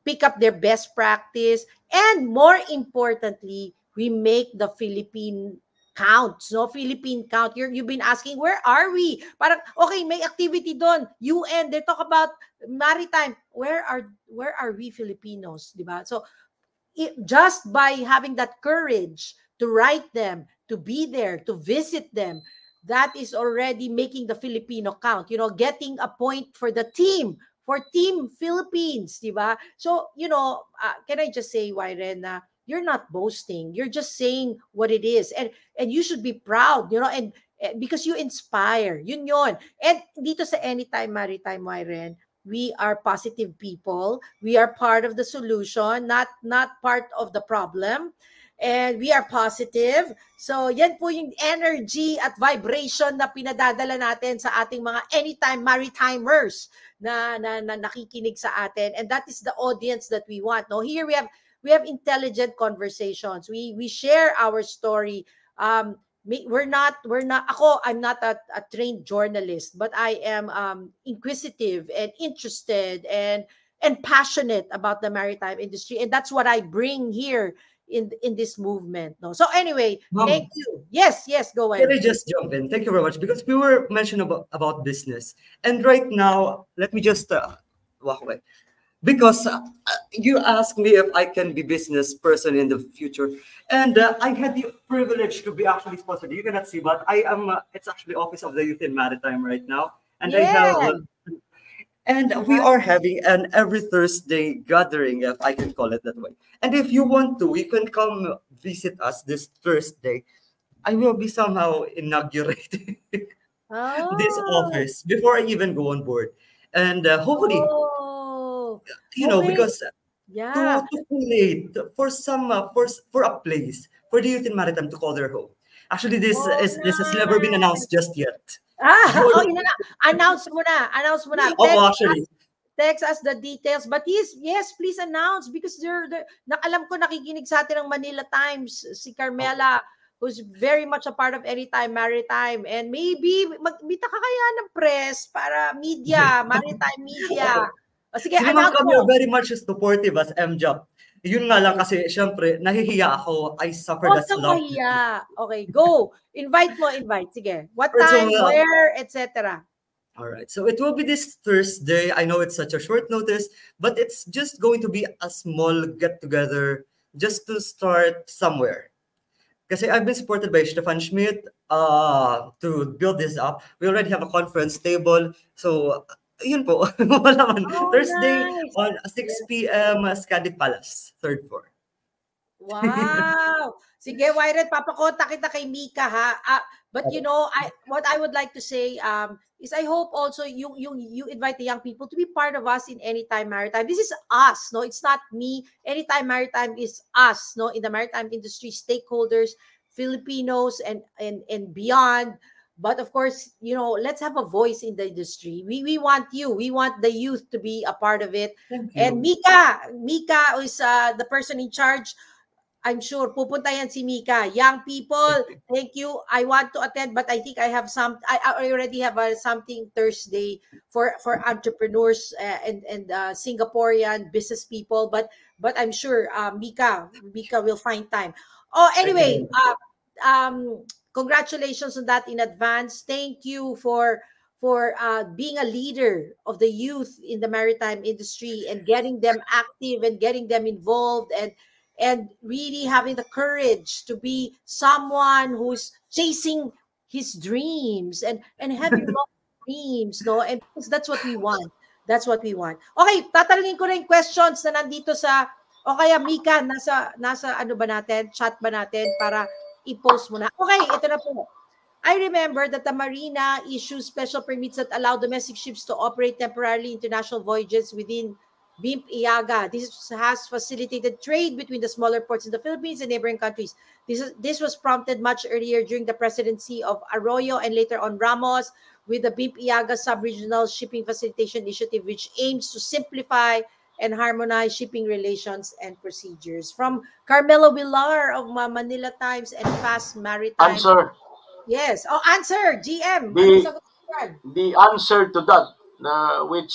Speaker 2: pick up their best practice, and more importantly, we make the Philippine counts, no? Philippine count. You've been asking, where are we? Parang, okay, may activity doon. UN, they talk about maritime. Where are we Filipinos, di ba? So, just by having that courage to write them, to be there, to visit them, that is already making the Filipino count, you know, getting a point for the team, for Team Philippines, di ba? So, you know, can I just say, Wyren, you're not boasting. You're just saying what it is. And you should be proud, you know, and because you inspire. Yun yun. And dito sa Anytime Maritime, Wyren, we are positive people. We are part of the solution, not part of the problem. And we are positive. So, yan po yung energy at vibration na pinadadala natin sa ating mga Anytime Maritimers na nakikinig sa atin. And that is the audience that we want. No, here we have intelligent conversations. We share our story. I'm not a trained journalist, but I am inquisitive and interested and passionate about the maritime industry, and that's what I bring here in this movement. No, so anyway, thank you. Yes, go ahead.
Speaker 3: Can I just jump in? Thank you very much, because we were mentioning about business, and right now let me just walk away, because you asked me if I can be business person in the future, and I had the privilege to be actually sponsored. You cannot see, but I am. It's actually Office of the Youth in Maritime right now, and I have. And we are having an every Thursday gathering, if I can call it that way. And if you want to, you can come visit us this Thursday. I will be somehow inaugurating this office before I even go on board. And hopefully, you know, because to collate for some for a place for the youth in Maritime to call their home. Actually, this has never been announced just yet.
Speaker 2: Announce mo na. Text us the details. But yes, please announce, because alam ko nakikinig sa atin ng Manila Times, si Carmela, who's very much a part of Anytime Maritime. And maybe magbita ka kaya ng press para media, maritime media. O sige, announce mo.
Speaker 3: Kami very much supportive as MJOP. Yun nga lang kasi, syempre, nahihiya ako. I suffered as long.
Speaker 2: Okay, go. Invite. Sige. What time, where, etc.
Speaker 3: All right. So it will be this Thursday. I know it's such a short notice, but it's just going to be a small get-together just to start somewhere. Kasi I've been supported by Stefan Schmidt to build this up. We already have a conference table. So, yun po. Thursday on 6 p.m. Scandi Palace, 3rd floor.
Speaker 2: Wow. Sige, Wyren, papakontak kita kay Mika, ha? But you know, what I would like to say is I hope also you invite the young people to be part of us in Anytime Maritime. This is us, no? It's not me. Anytime Maritime is us, no? In the maritime industry, stakeholders, Filipinos and beyond. But of course, you know, let's have a voice in the industry. We want you. We want the youth to be a part of it. And Mika is the person in charge. I'm sure pupunta yan si Mika. Young people, thank you. I want to attend, but I think I have I already have something Thursday for entrepreneurs and Singaporean business people. But I'm sure Mika will find time. Oh, anyway, congratulations on that in advance. Thank you for being a leader of the youth in the maritime industry and getting them active and getting them involved and really having the courage to be someone who's chasing his dreams and having long dreams, no? And that's what we want. That's what we want. Okay, tatanungin ko rin questions na nandito sa, o kaya Mika, nasa ano ba natin, chat ba natin para i-post mo na. Okay, ito na po. I remember that the Marina issues special permits that allow domestic ships to operate temporarily international voyages within BIMP Iaga. This has facilitated trade between the smaller ports in the Philippines and neighboring countries. This was prompted much earlier during the presidency of Arroyo and later on Ramos with the BIMP Iaga Sub-Regional Shipping Facilitation Initiative, which aims to simplify and harmonize shipping relations and procedures. From Carmelo Villar of Manila Times and Fast Maritime.
Speaker 1: Answer.
Speaker 2: Yes. Oh, answer, GM.
Speaker 1: The answer to that, which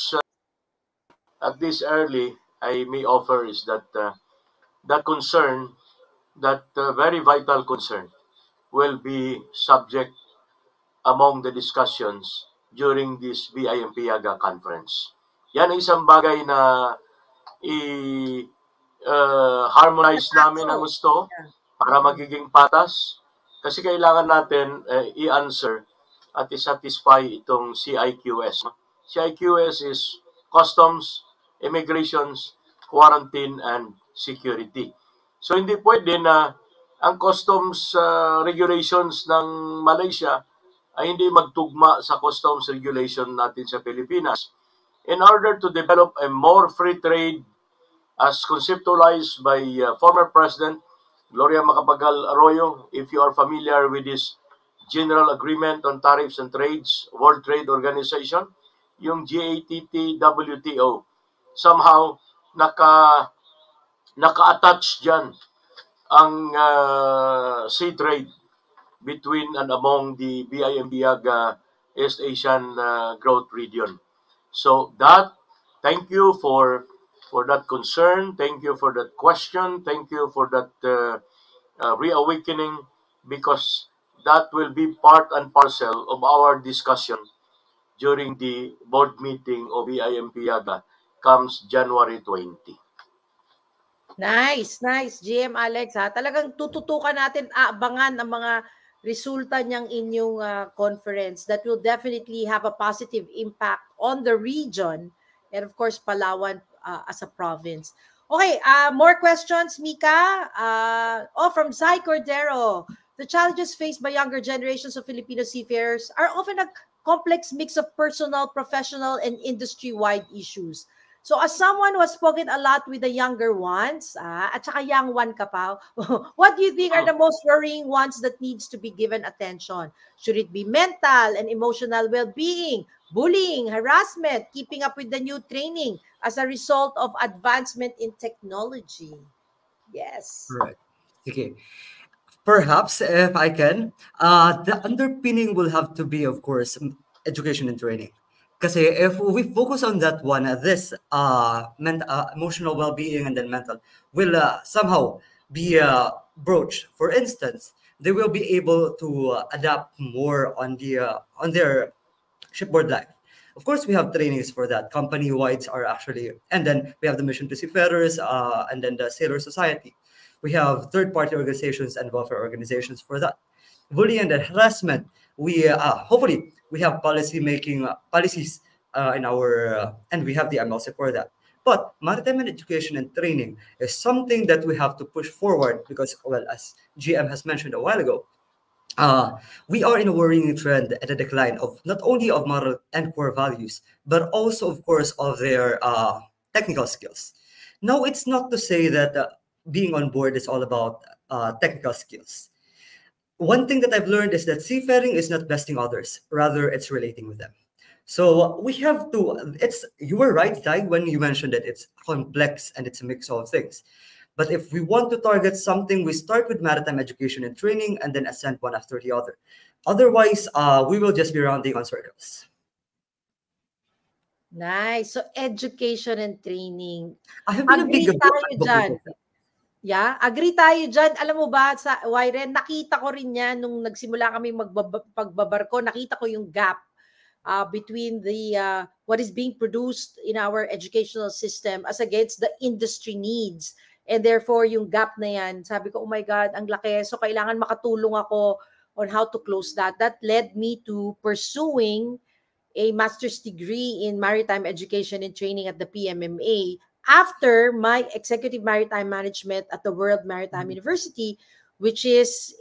Speaker 1: at this early I may offer, is that that concern, that very vital concern, will be subject among the discussions during this BIMP Iaga conference. Yan ay isang bagay na harmonize namin ang gusto para magiging patas, kasi kailangan natin i-answer at i-satisfy itong CIQS. CIQS is Customs, Immigrations, Quarantine, and Security. So hindi pwede na ang customs regulations ng Malaysia ay hindi magtugma sa customs regulation natin sa Pilipinas. In order to develop a more free trade as conceptualized by former President Gloria Macapagal Arroyo, if you are familiar with this General Agreement on Tariffs and Trades, World Trade Organization, yung GATT-WTO, somehow naka-attach dyan ang sea trade between and among the BIMP Iaga East Asian Growth Region. So thank you for that concern, thank you for that question, thank you for that reawakening, because that will be part and parcel of our discussion during the board meeting of BIMP Iaga comes January 20.
Speaker 2: Nice, GM Alex, ha. Talagang tututukan natin, abangan ang mga resulta niyang inyong conference that will definitely have a positive impact on the region and of course Palawan as a province. Okay, more questions, Mika? From Zai Cordero. The challenges faced by younger generations of Filipino seafarers are often a complex mix of personal, professional, and industry-wide issues. So as someone who has spoken a lot with the younger ones, at saka young one ka pa, what do you think are the most worrying ones that needs to be given attention? Should it be mental and emotional well-being, bullying, harassment, keeping up with the new training as a result of advancement in technology? Yes.
Speaker 3: Right. Okay. Perhaps, if I can, the underpinning will have to be, of course, education and training. Kasi if we focus on that one, this emotional well-being and then mental will somehow be broached. For instance, they will be able to adapt more on their shipboard life. Of course, we have trainings for that. Company-wides are actually, and then we have the Mission to Seafarers, and then the Sailor Society. We have third-party organizations and welfare organizations for that. Bullying and harassment, we hopefully we have policies in our and we have the MLC for that. But maritime education and training is something that we have to push forward because, well, as GM has mentioned a while ago, we are in a worrying trend at a decline of not only of moral and core values, but also, of course, of their technical skills. Now, it's not to say that being on board is all about technical skills. One thing that I've learned is that seafaring is not besting others, rather it's relating with them. So we have to, you were right, Ty, when you mentioned that it's complex and it's a mix of things. But if we want to target something, we start with maritime education and training and then ascend one after the other. Otherwise, we will just be rounding on circles.
Speaker 2: Nice. So education and training.
Speaker 3: I have been
Speaker 2: agree tayo dyan. Yeah, agree tayo dyan. Alam mo ba, sa Wyren, nakita ko rin yan nung nagsimula kami pagbabarko, nakita ko yung gap between the what is being produced in our educational system as against the industry needs. And therefore, yung gap na yan, sabi ko, oh my God, ang laki. So kailangan makatulong ako on how to close that. That led me to pursuing a master's degree in maritime education and training at the PMMA after my executive maritime management at the World Maritime University, which is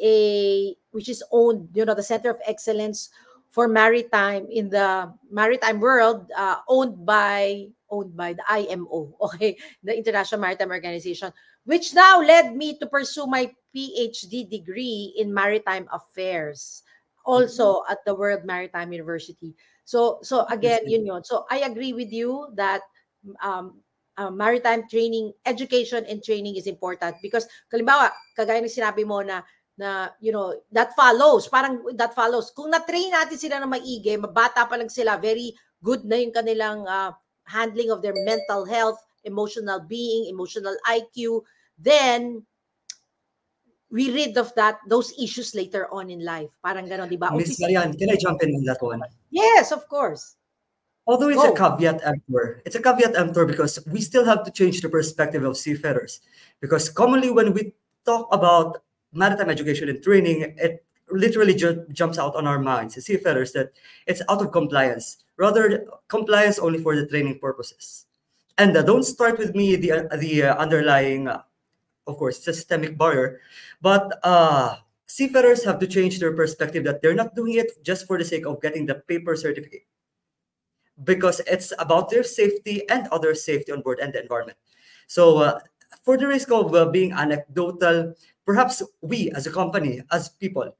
Speaker 2: owned, the Center of Excellence for maritime in the maritime world, owned by the IMO, okay, the International Maritime Organization, which now led me to pursue my PhD degree in maritime affairs, also at the World Maritime University. So again, yun. So I agree with you that maritime training, education and training is important, because kalimbawa, kagaya ng sinabi mo na that follows, kung na-train natin sila na maigi, mabata pa lang sila, very good na yung kanilang handling of their mental health, emotional being, emotional IQ, then we rid of those issues later on in life. Parang gano'n, di ba?
Speaker 3: Miss Marian, can I jump in on that one?
Speaker 2: Yes, of course.
Speaker 3: Although it's a caveat emptor, because we still have to change the perspective of seafarers. Because commonly when we talk about maritime education and training, it literally jumps out on our minds as seafarers that it's out of compliance, rather compliance only for the training purposes. And don't start with me the underlying, of course, systemic barrier, but seafarers have to change their perspective that they're not doing it just for the sake of getting the paper certificate, because it's about their safety and other safety on board and the environment. So for the risk of being anecdotal, perhaps we as a company, as people,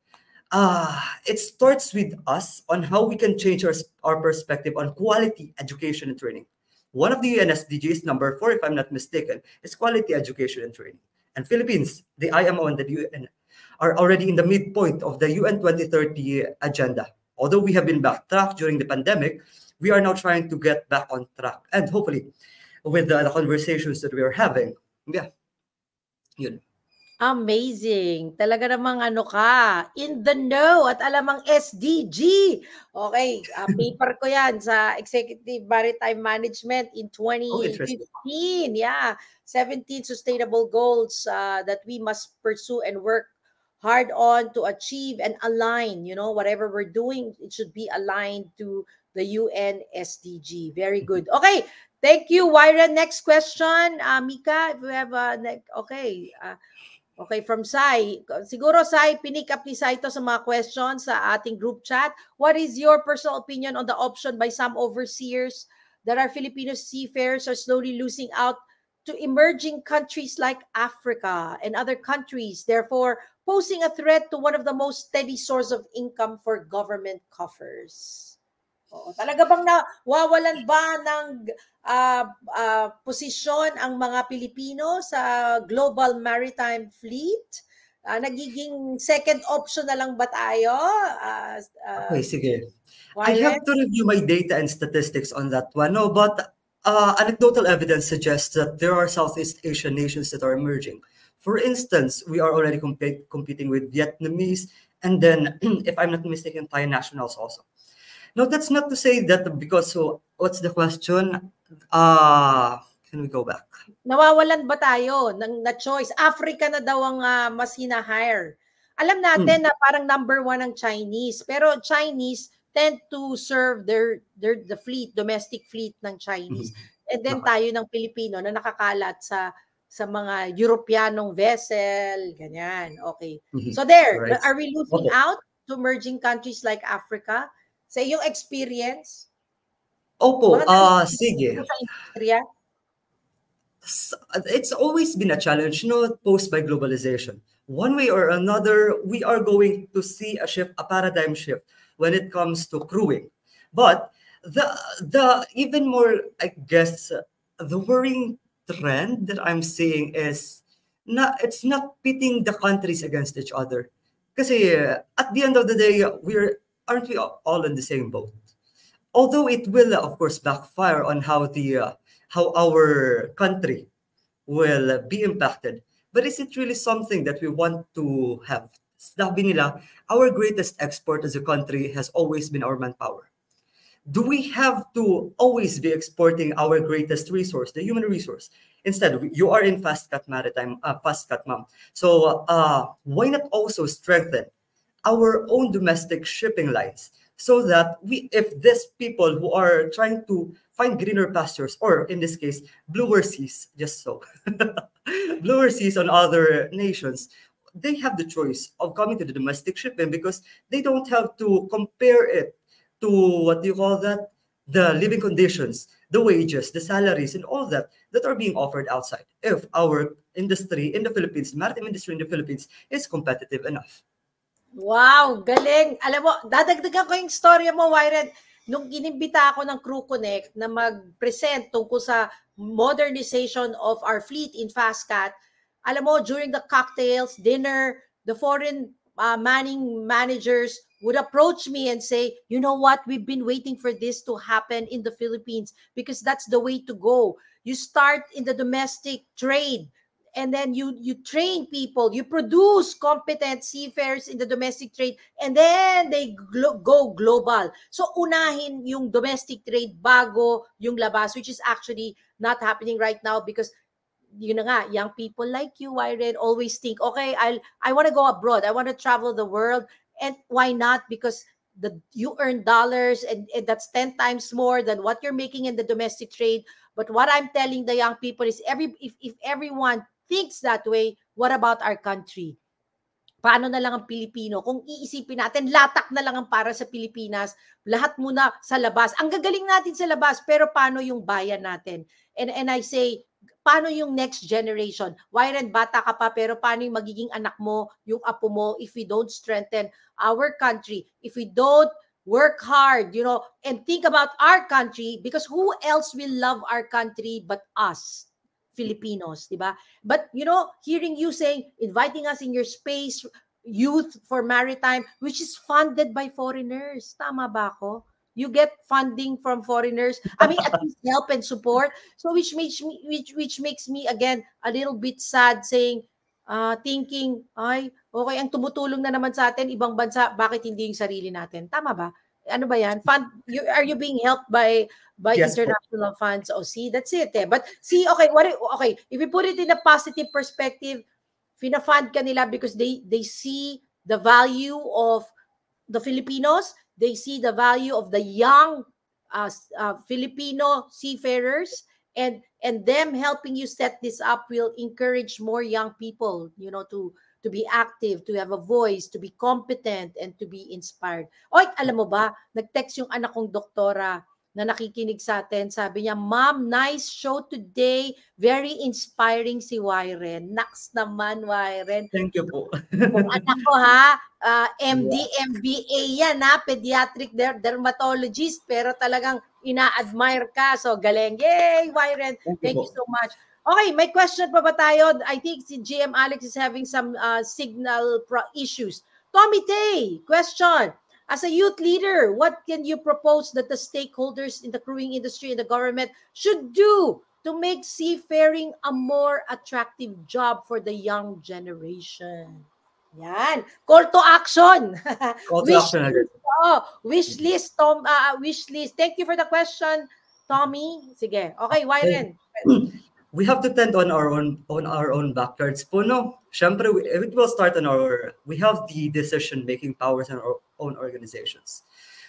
Speaker 3: it starts with us on how we can change our perspective on quality education and training. One of the UN SDGs, number 4, if I'm not mistaken, is quality education and training. And Philippines, the IMO and the UN are already in the midpoint of the UN 2030 agenda. Although we have been backtracked during the pandemic, we are now trying to get back on track. And hopefully, with the conversations that we are having, yun.
Speaker 2: Amazing. Talaga namang in the know at alam ang SDG. Okay, paper ko yan sa Executive Maritime Management in 2015. 17 sustainable goals that we must pursue and work hard on to achieve and align. Whatever we're doing, it should be aligned to the UN SDG. Very good. Okay, thank you, Wyra. Next question, Mika, if we have okay, from Sai. Siguro, Sai, pinick up ni Sai ito sa mga questions sa ating group chat. What is your personal opinion on the option by some overseers that our Filipino seafarers are slowly losing out to emerging countries like Africa and other countries, therefore posing a threat to one of the most steady source of income for government coffers? Talaga bang nawawalan ba ng posisyon ang mga Pilipino sa global maritime fleet? Nagiging second option na lang ba tayo?
Speaker 3: Okay, sige. I have to review my data and statistics on that one. No, but anecdotal evidence suggests that there are Southeast Asian nations that are emerging. For instance, we are already competing with Vietnamese, and then, if I'm not mistaken, Thai nationals also. No, that's not to say that because, so what's the question? Can we go back?
Speaker 2: Nawawalan ba tayo ng choice? Africa na daw ang mas hina-hire. Alam natin na parang number 1 ang Chinese, pero Chinese tend to serve the fleet, domestic fleet ng Chinese. And then tayo ng Pilipino na nakakalat sa mga Europeanong vessel, ganyan. Okay. So there, right. Are we losing out to emerging countries like Africa? Sa iyong experience?
Speaker 3: Opo, sige. It's always been a challenge, posed by globalization. One way or another, we are going to see a paradigm shift when it comes to crewing. But the even more, I guess, the worrying trend that I'm seeing is it's not pitting the countries against each other. Kasi at the end of the day, aren't we all in the same boat? Although it will, of course, backfire on how our country will be impacted. But is it really something that we want to have? Sabi nila, our greatest export as a country has always been our manpower. Do we have to always be exporting our greatest resource, the human resource? Instead, you are in Fast Cut Maritime, Fast Cut Ma'am. So why not also strengthen our own domestic shipping lines, so that if these people who are trying to find greener pastures, or in this case, bluer seas, bluer seas on other nations, they have the choice of coming to the domestic shipping because they don't have to compare it to, what do you call that? The living conditions, the wages, the salaries, and all that are being offered outside, if our industry in the Philippines, maritime industry in the Philippines, is competitive enough.
Speaker 2: Wow, galing. Alam mo, dadagdagan ko yung storya mo, Wyren. Nung inimbita ako ng Crew Connect na mag-present tungkol sa modernization of our fleet in FastCat, alam mo, during the cocktails, dinner, the foreign manning managers would approach me and say, you know what, we've been waiting for this to happen in the Philippines because that's the way to go. You start in the domestic trade, and then you train people, you produce competent seafarers in the domestic trade, and then they go global. So unahin yung domestic trade bago yung labas, which is actually not happening right now because yun na nga, young people like you, Wyren, always think, okay, I want to go abroad, I want to travel the world, and why not? Because you earn dollars, and that's 10 times more than what you're making in the domestic trade. But what I'm telling the young people is, if everyone thinks that way, what about our country? Paano na lang ang Pilipino? Kung iisipin natin, latak na lang ang para sa Pilipinas, lahat muna sa labas. Ang gagaling natin sa labas, pero paano yung bayan natin? And I say, paano yung next generation? Wyren, bata ka pa, pero paano yung magiging anak mo, yung apo mo, if we don't strengthen our country, if we don't work hard, and think about our country, because who else will love our country but us, Filipinos, diba? But, hearing you saying, inviting us in your space, Youth for Maritime, which is funded by foreigners. Tama ba ako? You get funding from foreigners. I mean, at least help and support. So which makes me again a little bit sad, saying, thinking, ay, okay, ang tumutulong na naman sa atin, ibang bansa, bakit hindi yung sarili natin? Tama ba? Ano ba yan? Are you being helped by yes, international funds? Oh, see, that's it. But see, okay, if we put it in a positive perspective, fina-fund ka nila because they see the value of the Filipinos, they see the value of the young Filipino seafarers, and them helping you set this up will encourage more young people, to be active, to have a voice, to be competent, and to be inspired. Oy, alam mo ba, nag-text yung anak kong doktora na nakikinig sa atin. Sabi niya, Ma'am, nice show today. Very inspiring si Wyren. Naks naman, Wyren.
Speaker 3: Thank you po.
Speaker 2: Kung anak ko ha, MD, MBA yan ha, pediatric dermatologist, pero talagang ina-admire ka. So, galing. Yay, Wyren. Thank you so much. Okay, may question pa ba tayo? I think si GM Alex is having some signal issues. Tommy Tay, question. As a youth leader, what can you propose that the stakeholders in the crewing industry and the government should do to make seafaring a more attractive job for the young generation? Yan. Call to action.
Speaker 3: Call to action.
Speaker 2: Wish list, wish list. Thank you for the question, Tommy. Sige. Okay, Wyren.
Speaker 3: We have to tend on our own backyards po, no? Siyempre, it will start on we have the decision-making powers in our own organizations.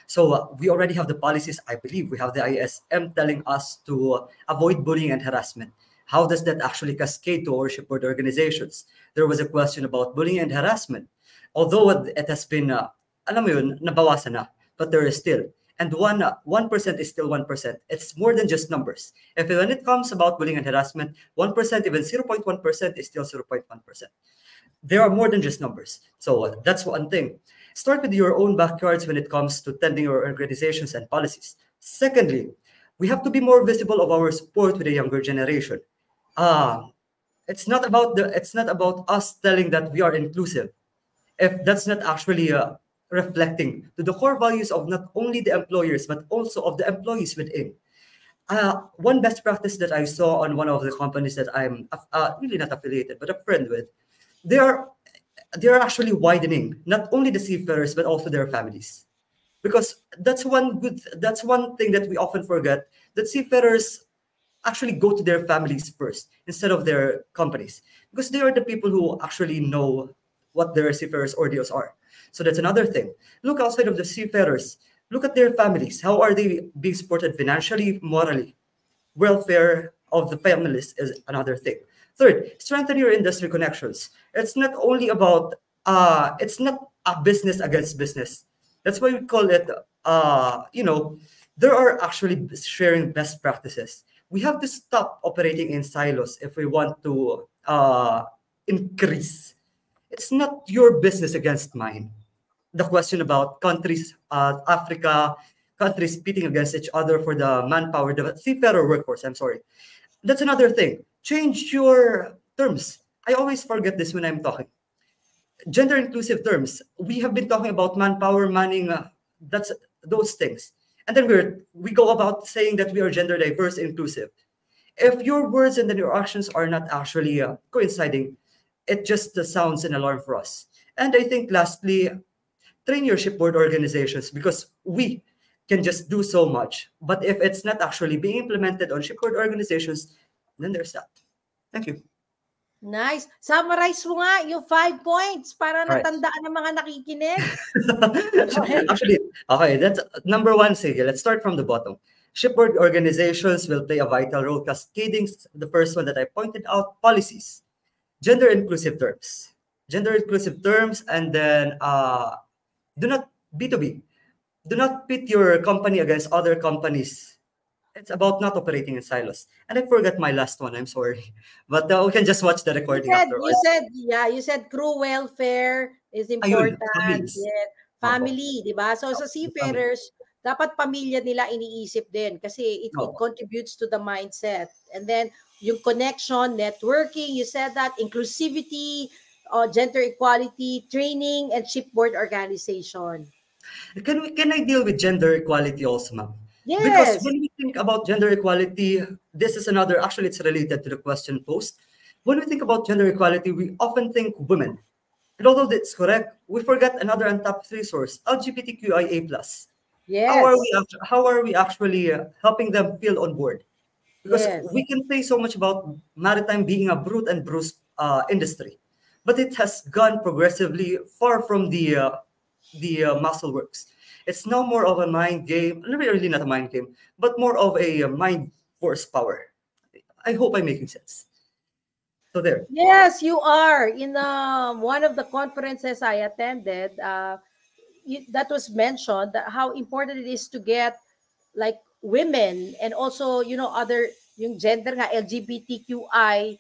Speaker 3: So we already have the policies. I believe we have the ISM telling us to avoid bullying and harassment. How does that actually cascade to our shipboard organizations? There was a question about bullying and harassment. Although it has been, alam mo yun, nabawasan na, but there is still. And 1% is still 1%. It's more than just numbers. When it comes about bullying and harassment, 1%, even 0.1% is still 0.1%. There are more than just numbers. So that's one thing. Start with your own backyards when it comes to tending your organizations and policies. Secondly, we have to be more visible of our support with the younger generation. It's not about us telling that we are inclusive, if that's not actually reflecting to the core values of not only the employers but also of the employees within. One best practice that I saw on one of the companies that I'm really not affiliated but a friend with, they are actually widening not only the seafarers but also their families, because that's one thing that we often forget, that seafarers actually go to their families first instead of their companies, because they are the people who actually know what their seafarers' ordeals are. So that's another thing. Look outside of the seafarers. Look at their families. How are they being supported financially, morally? Welfare of the families is another thing. Third, strengthen your industry connections. It's not only about, it's not a business against business. That's why we call it, there are actually sharing best practices. We have to stop operating in silos if we want to increase. It's not your business against mine. The question about countries, Africa, countries pitting against each other for the manpower, the seafarer workforce, I'm sorry. That's another thing. Change your terms. I always forget this when I'm talking. Gender inclusive terms. We have been talking about manpower, manning, that's those things. And then we go about saying that we are gender diverse, inclusive. If your words and then your actions are not actually coinciding, it just sounds an alarm for us. And I think lastly, train your shipboard organizations, because we can just do so much. But if it's not actually being implemented on shipboard organizations, then there's that. Thank you.
Speaker 2: Nice. Summarize mo nga yung 5 points para natandaan ng mga nakikinig.
Speaker 3: Actually, okay, that's number 1. Sige, let's start from the bottom. Shipboard organizations will play a vital role cascading. The first one that I pointed out, policies. Gender inclusive terms. Gender inclusive terms, and then do not B2B. Do not pit your company against other companies. It's about not operating in silos. And I forgot my last one. I'm sorry, but we can just watch the recording afterwards.
Speaker 2: You said crew welfare is important. Family, di ba? So sa seafarers, dapat pamilya nila iniisip din kasi it contributes to the mindset. And then yung connection, networking, you said that, inclusivity, gender equality, training, and shipboard organization.
Speaker 3: Can I deal with gender equality also, ma'am?
Speaker 2: Yes.
Speaker 3: Because when we think about gender equality, this is another, actually it's related to the question posed. When we think about gender equality, we often think women. And although that's correct, we forget another untapped resource, LGBTQIA+.
Speaker 2: Yes.
Speaker 3: How are we actually helping them feel on board? Because we can say so much about maritime being a brute and bruise industry, but it has gone progressively far from the muscle works. It's now more of a mind game, really not a mind game, but more of a mind force power. I hope I'm making sense. So there.
Speaker 2: Yes, you are. In one of the conferences I attended, that was mentioned that how important it is to get like women and also, other yung gender nga, LGBTQI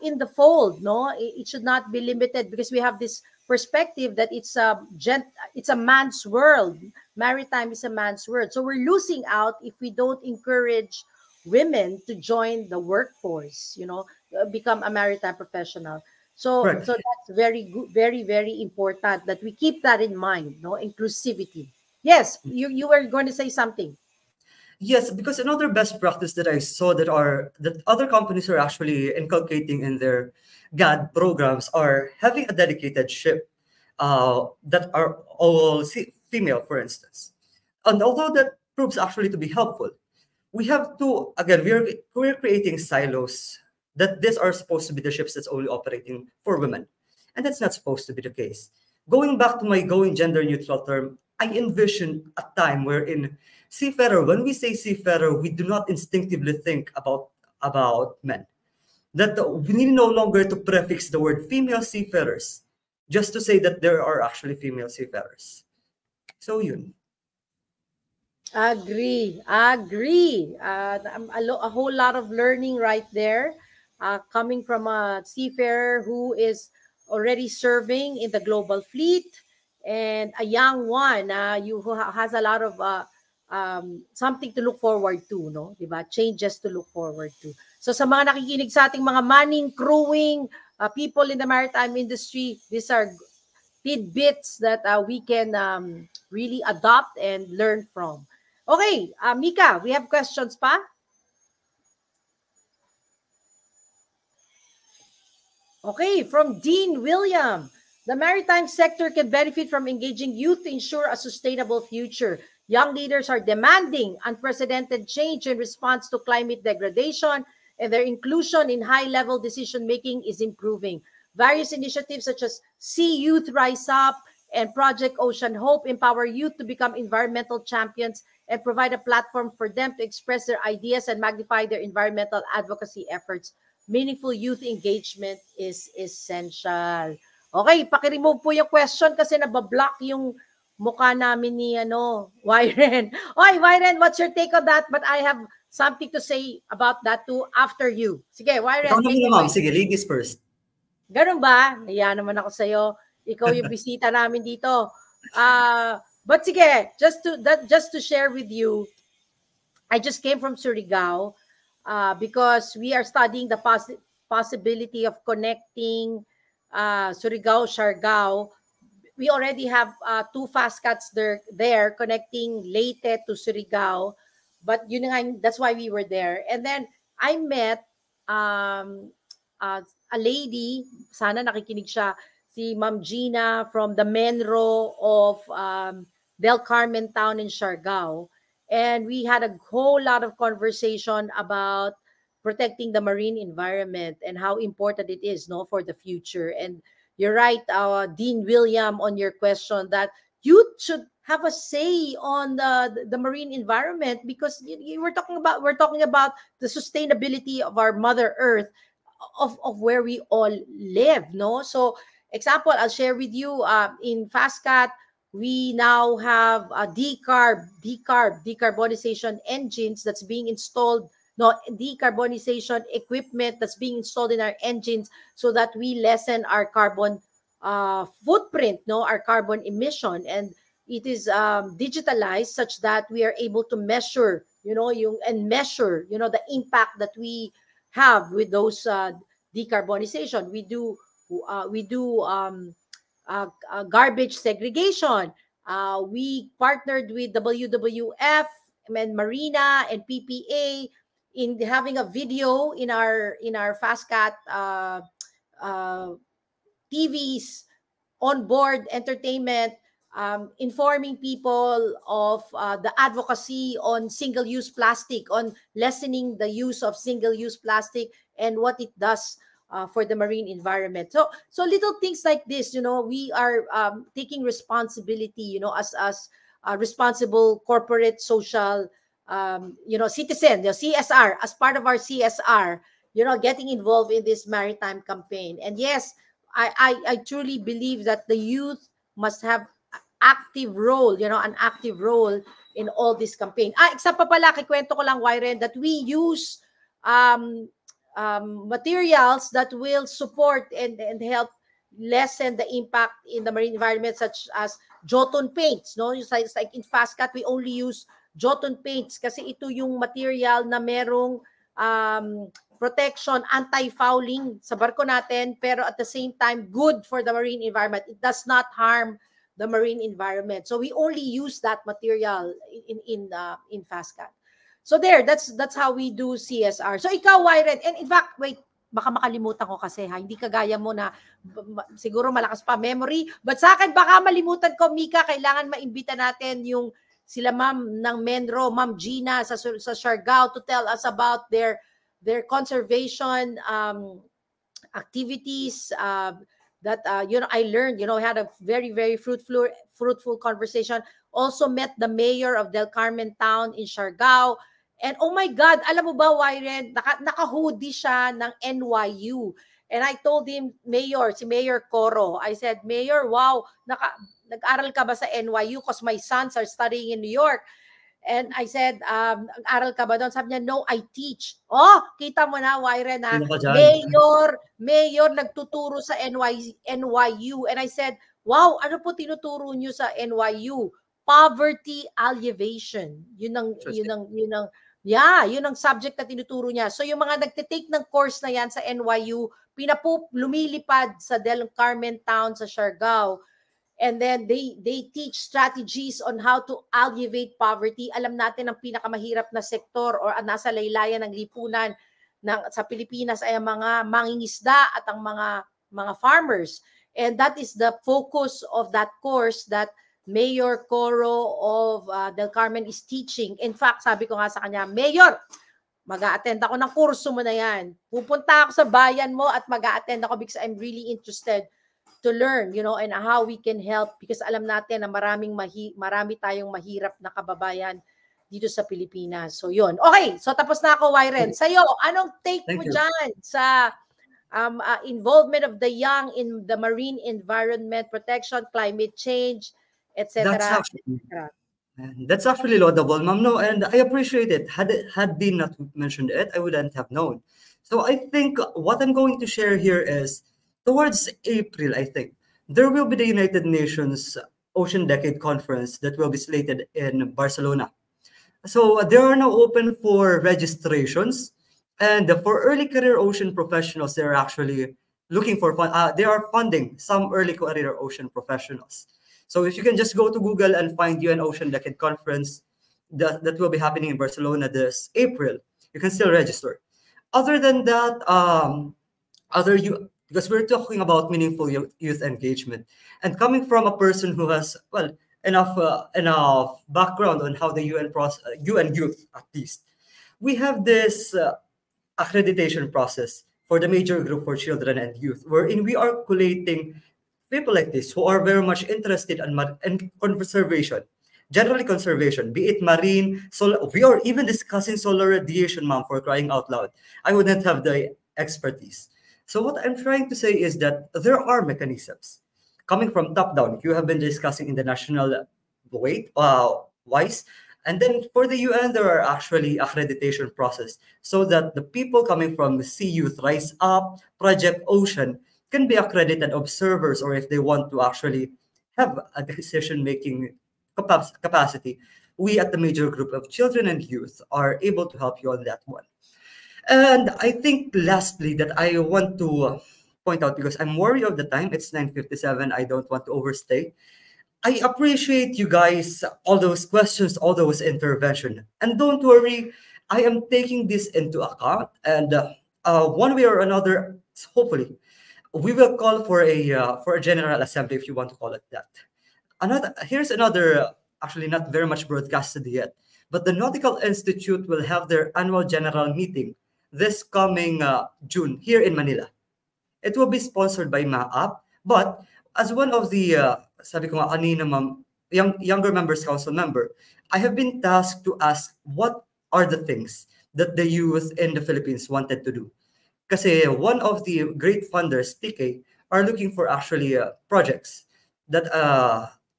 Speaker 2: in the fold, no? It should not be limited because we have this perspective that it's a man's world. Maritime is a man's world. So we're losing out if we don't encourage women to join the workforce, become a maritime professional. So that's very good, very, very important that we keep that in mind, no? Inclusivity. Yes, you were going to say something.
Speaker 3: Yes, because another best practice that I saw that other companies are actually inculcating in their GAD programs are having a dedicated ship that are all female, for instance. And although that proves actually to be helpful, we have to, again, we're creating silos that these are supposed to be the ships that's only operating for women. And that's not supposed to be the case. Going back to my going gender neutral term, I envision a time wherein seafarer, when we say seafarer, we do not instinctively think about men. That we need no longer to prefix the word female seafarers, just to say that there are actually female seafarers. So yun.
Speaker 2: Agree. A whole lot of learning right there, coming from a seafarer who is already serving in the global fleet, and a young one who has a lot of something to look forward to, no? Diba? Changes to look forward to. So sa mga nakikinig sa ating mga manning, crewing, people in the maritime industry, these are tidbits that we can really adopt and learn from. Okay, Mika, we have questions pa? Okay, from Dean William. The maritime sector can benefit from engaging youth to ensure a sustainable future. Young leaders are demanding unprecedented change in response to climate degradation, and their inclusion in high-level decision-making is improving. Various initiatives such as Sea Youth Rise Up and Project Ocean Hope empower youth to become environmental champions and provide a platform for them to express their ideas and magnify their environmental advocacy efforts. Meaningful youth engagement is essential. Okay, paki-remove po yung question kasi nabablock yung mukha namin ni Wyren. Oy, Wyren, what's your take on that? But I have something to say about that too after you. Sige, Wyren.
Speaker 3: Ikaw na muna, ma'am. Sige, ladies first.
Speaker 2: Ganun ba? Hiya naman ako sa'yo. Ikaw yung bisita namin dito. But sige, just to share with you, I just came from Surigao because we are studying the possibility of connecting Surigao, Siargao. We already have 2 FastCats there connecting Leyte to Surigao. But that's why we were there. And then I met a lady, sana nakikinig siya, si Ma'am Gina from the Menro of Del Carmen town in Siargao. And we had a whole lot of conversation about protecting the marine environment and how important it is, for the future. And you're right, Dean William, on your question that youth should have a say on the marine environment, because we're talking about the sustainability of our Mother Earth, of where we all live, So, example, I'll share with you in FastCat, we now have decarbonization engines that's being installed, decarbonization equipment that's being installed in our engines so that we lessen our carbon footprint, our carbon emission. And it is digitalized such that we are able to measure, the impact that we have with those decarbonization. We do garbage segregation. We partnered with WWF and Marina and PPA in having a video in our FastCat TVs, onboard entertainment, informing people of the advocacy on single-use plastic, on lessening the use of single-use plastic and what it does for the marine environment. So little things like this, we are taking responsibility, as a responsible corporate social, citizen, CSR, as part of our CSR, getting involved in this maritime campaign. And yes, I truly believe that the youth must have active role, an active role in all this campaign. Isa pa pala, kikwento ko lang, Wyren, that we use materials that will support and help lessen the impact in the marine environment, such as Jotun paints. It's like in FastCat, we only use Jotun paints kasi ito yung material na merong protection, anti-fouling sa barko natin, pero at the same time, good for the marine environment. It does not harm the marine environment. So we only use that material in FastCat. So there, that's how we do CSR. So ikaw, Wyren, and in fact, wait, baka makalimutan ko kasi, hindi kagaya mo na siguro malakas pa memory, but sa akin baka malimutan ko, Mika, kailangan maimbita natin yung sila ma'am ng Menro, Ma'am Gina sa Siargao to tell us about their conservation activities that I learned, I had a very, very fruitful conversation. Also met the mayor of Del Carmen town in Siargao. And oh my God, alam mo ba, Wyren, naka-hoodie siya ng NYU. And I told him, si Mayor Coro, I said, Mayor, wow, nag-aral ka ba sa NYU? Because my sons are studying in New York. And I said, aral ka ba doon? Sabi niya, no, I teach. Oh, kita mo na, Wyren, na mayor nagtuturo sa NYU. And I said, wow, ano po tinuturo niyo sa NYU? Poverty alleviation. Yun ang subject na tinuturo niya. So yung mga nagtitake ng course na yan sa NYU, lumilipad sa Del Carmen town sa Siargao. And then they teach strategies on how to alleviate poverty. Alam natin ang pinakamahirap na sektor or nasa laylayan ng lipunan sa Pilipinas ay ang mga mangingisda at ang mga farmers. And that is the focus of that course that Mayor Coro of Del Carmen is teaching. In fact, sabi ko nga sa kanya, Mayor, mag-a-attend ako ng kurso mo na yan. Pupunta ako sa bayan mo at mag-a-attend ako because I'm really interested to learn, and how we can help, because alam natin na marami tayong mahirap na kababayan dito sa Pilipinas. So yun. Okay, so tapos na ako, Wyren. Sa'yo, anong take mo dyan sa involvement of the young in the marine environment protection, climate change, etc.
Speaker 3: That's actually laudable, ma'am. No, and I appreciate it. Had Dean not mentioned it, I wouldn't have known. So I think what I'm going to share here is towards April, I think there will be the United Nations Ocean Decade Conference that will be slated in Barcelona. So they are now open for registrations, and for early career ocean professionals, they're actually looking for they are funding some early career ocean professionals. So if you can just go to Google and find UN Ocean Decade Conference that will be happening in Barcelona this April, you can still register. Other than that, because we're talking about meaningful youth engagement, and coming from a person who has enough background on how the UN youth at least, we have this accreditation process for the major group for children and youth, wherein we are collating people like this who are very much interested in conservation, generally conservation, be it marine, solar. We are even discussing solar radiation, ma'am, for crying out loud. I wouldn't have the expertise. So what I'm trying to say is that there are mechanisms coming from top down. You have been discussing in the national wise. And then for the UN, there are actually accreditation process so that the people coming from the Sea Youth Rise Up, Project Ocean can be accredited observers, or if they want to actually have a decision-making capacity, we at the major group of children and youth are able to help you on that one. And I think lastly that I want to point out, because I'm worried of the time, it's 9:57, I don't want to overstay. I appreciate you guys, all those questions, all those interventions. And don't worry, I am taking this into account. And one way or another, hopefully, we will call for a general assembly, if you want to call it that. Here's another, actually not very much broadcasted yet, but the Nautical Institute will have their annual general meeting this coming June here in Manila. It will be sponsored by MAAP, but as one of the sabi ko nga kanina, ma'am, younger members council member, I have been tasked to ask what are the things that the youth in the Philippines wanted to do. Kasi one of the great funders, TK, are looking for actually projects that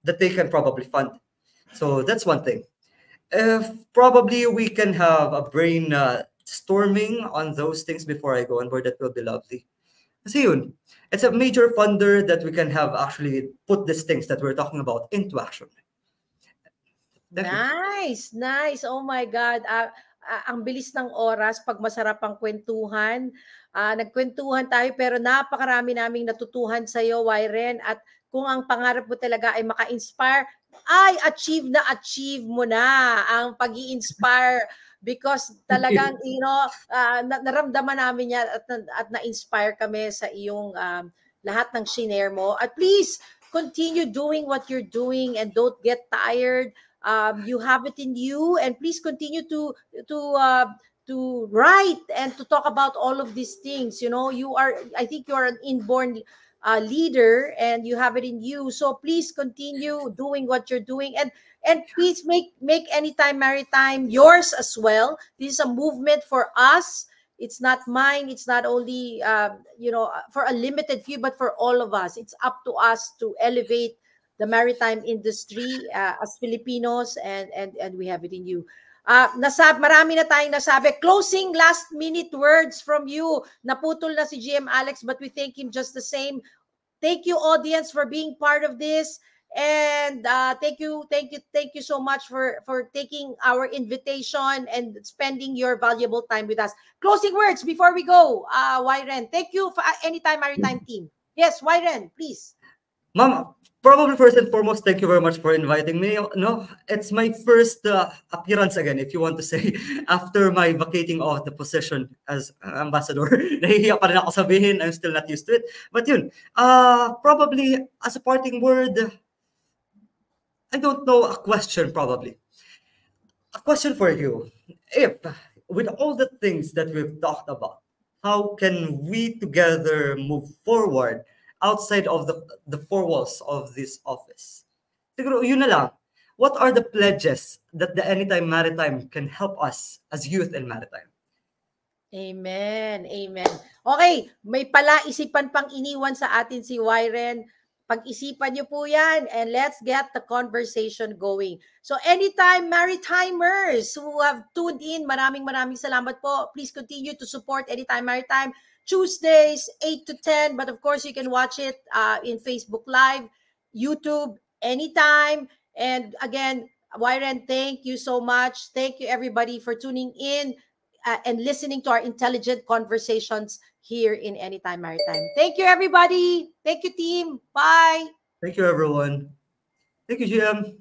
Speaker 3: they can probably fund. So that's one thing. If probably we can have a brain storming on those things before I go on board, that will be lovely. Kasi yun, it's a major funder that we can have actually put these things that we're talking about into action.
Speaker 2: Nice, nice. Oh my God. Ang bilis ng oras pag masarap ang kwentuhan. Nagkwentuhan tayo pero napakarami naming natutuhan sa iyo, Wyren. At kung ang pangarap mo talaga ay maka-inspire, ay achieve mo na ang pag-i-inspire. Because talagang, naramdaman namin yan at na-inspire kami sa iyong lahat ng shinare mo. At please, continue doing what you're doing and don't get tired. You have it in you, and please continue to write and to talk about all of these things. I think you are an inborn leader, and you have it in you. So please continue doing what you're doing, and please make Anytime Maritime yours as well. This is a movement for us. It's not mine. It's not only for a limited few, but for all of us. It's up to us to elevate the maritime industry as Filipinos, and we have it in you. Marami na tayong nasabi. Closing last minute words from you. Naputol na si GM Alex, but we thank him just the same. Thank you, audience, for being part of this. And thank you so much for taking our invitation and spending your valuable time with us. Closing words before we go, Wyren. Thank you for Anytime Maritime team. Yes, Wyren, please.
Speaker 3: Ma'am, probably first and foremost, thank you very much for inviting me. No, it's my first appearance again, if you want to say, after my vacating of the position as ambassador. Nahihiya pa rin ako sabihin, I'm still not used to it. But yun, probably as a parting word, I don't know, a question probably. A question for you. If, with all the things that we've talked about, how can we together move forward outside of the four walls of this office? Siguro, yun na lang. What are the pledges that the Anytime Maritime can help us as youth in maritime?
Speaker 2: Amen. Amen. Okay, may palaisipan pang iniwan sa atin si Wyren. Pag-isipan niyo po yan and let's get the conversation going. So Anytime Maritimers who have tuned in, maraming salamat po. Please continue to support Anytime Maritime. Tuesdays, 8 to 10. But of course, you can watch it in Facebook Live, YouTube, anytime. And again, Wyren, thank you so much. Thank you everybody for tuning in and listening to our intelligent conversations here in Anytime Maritime. Thank you, everybody. Thank you, team. Bye.
Speaker 3: Thank you, everyone. Thank you, GM.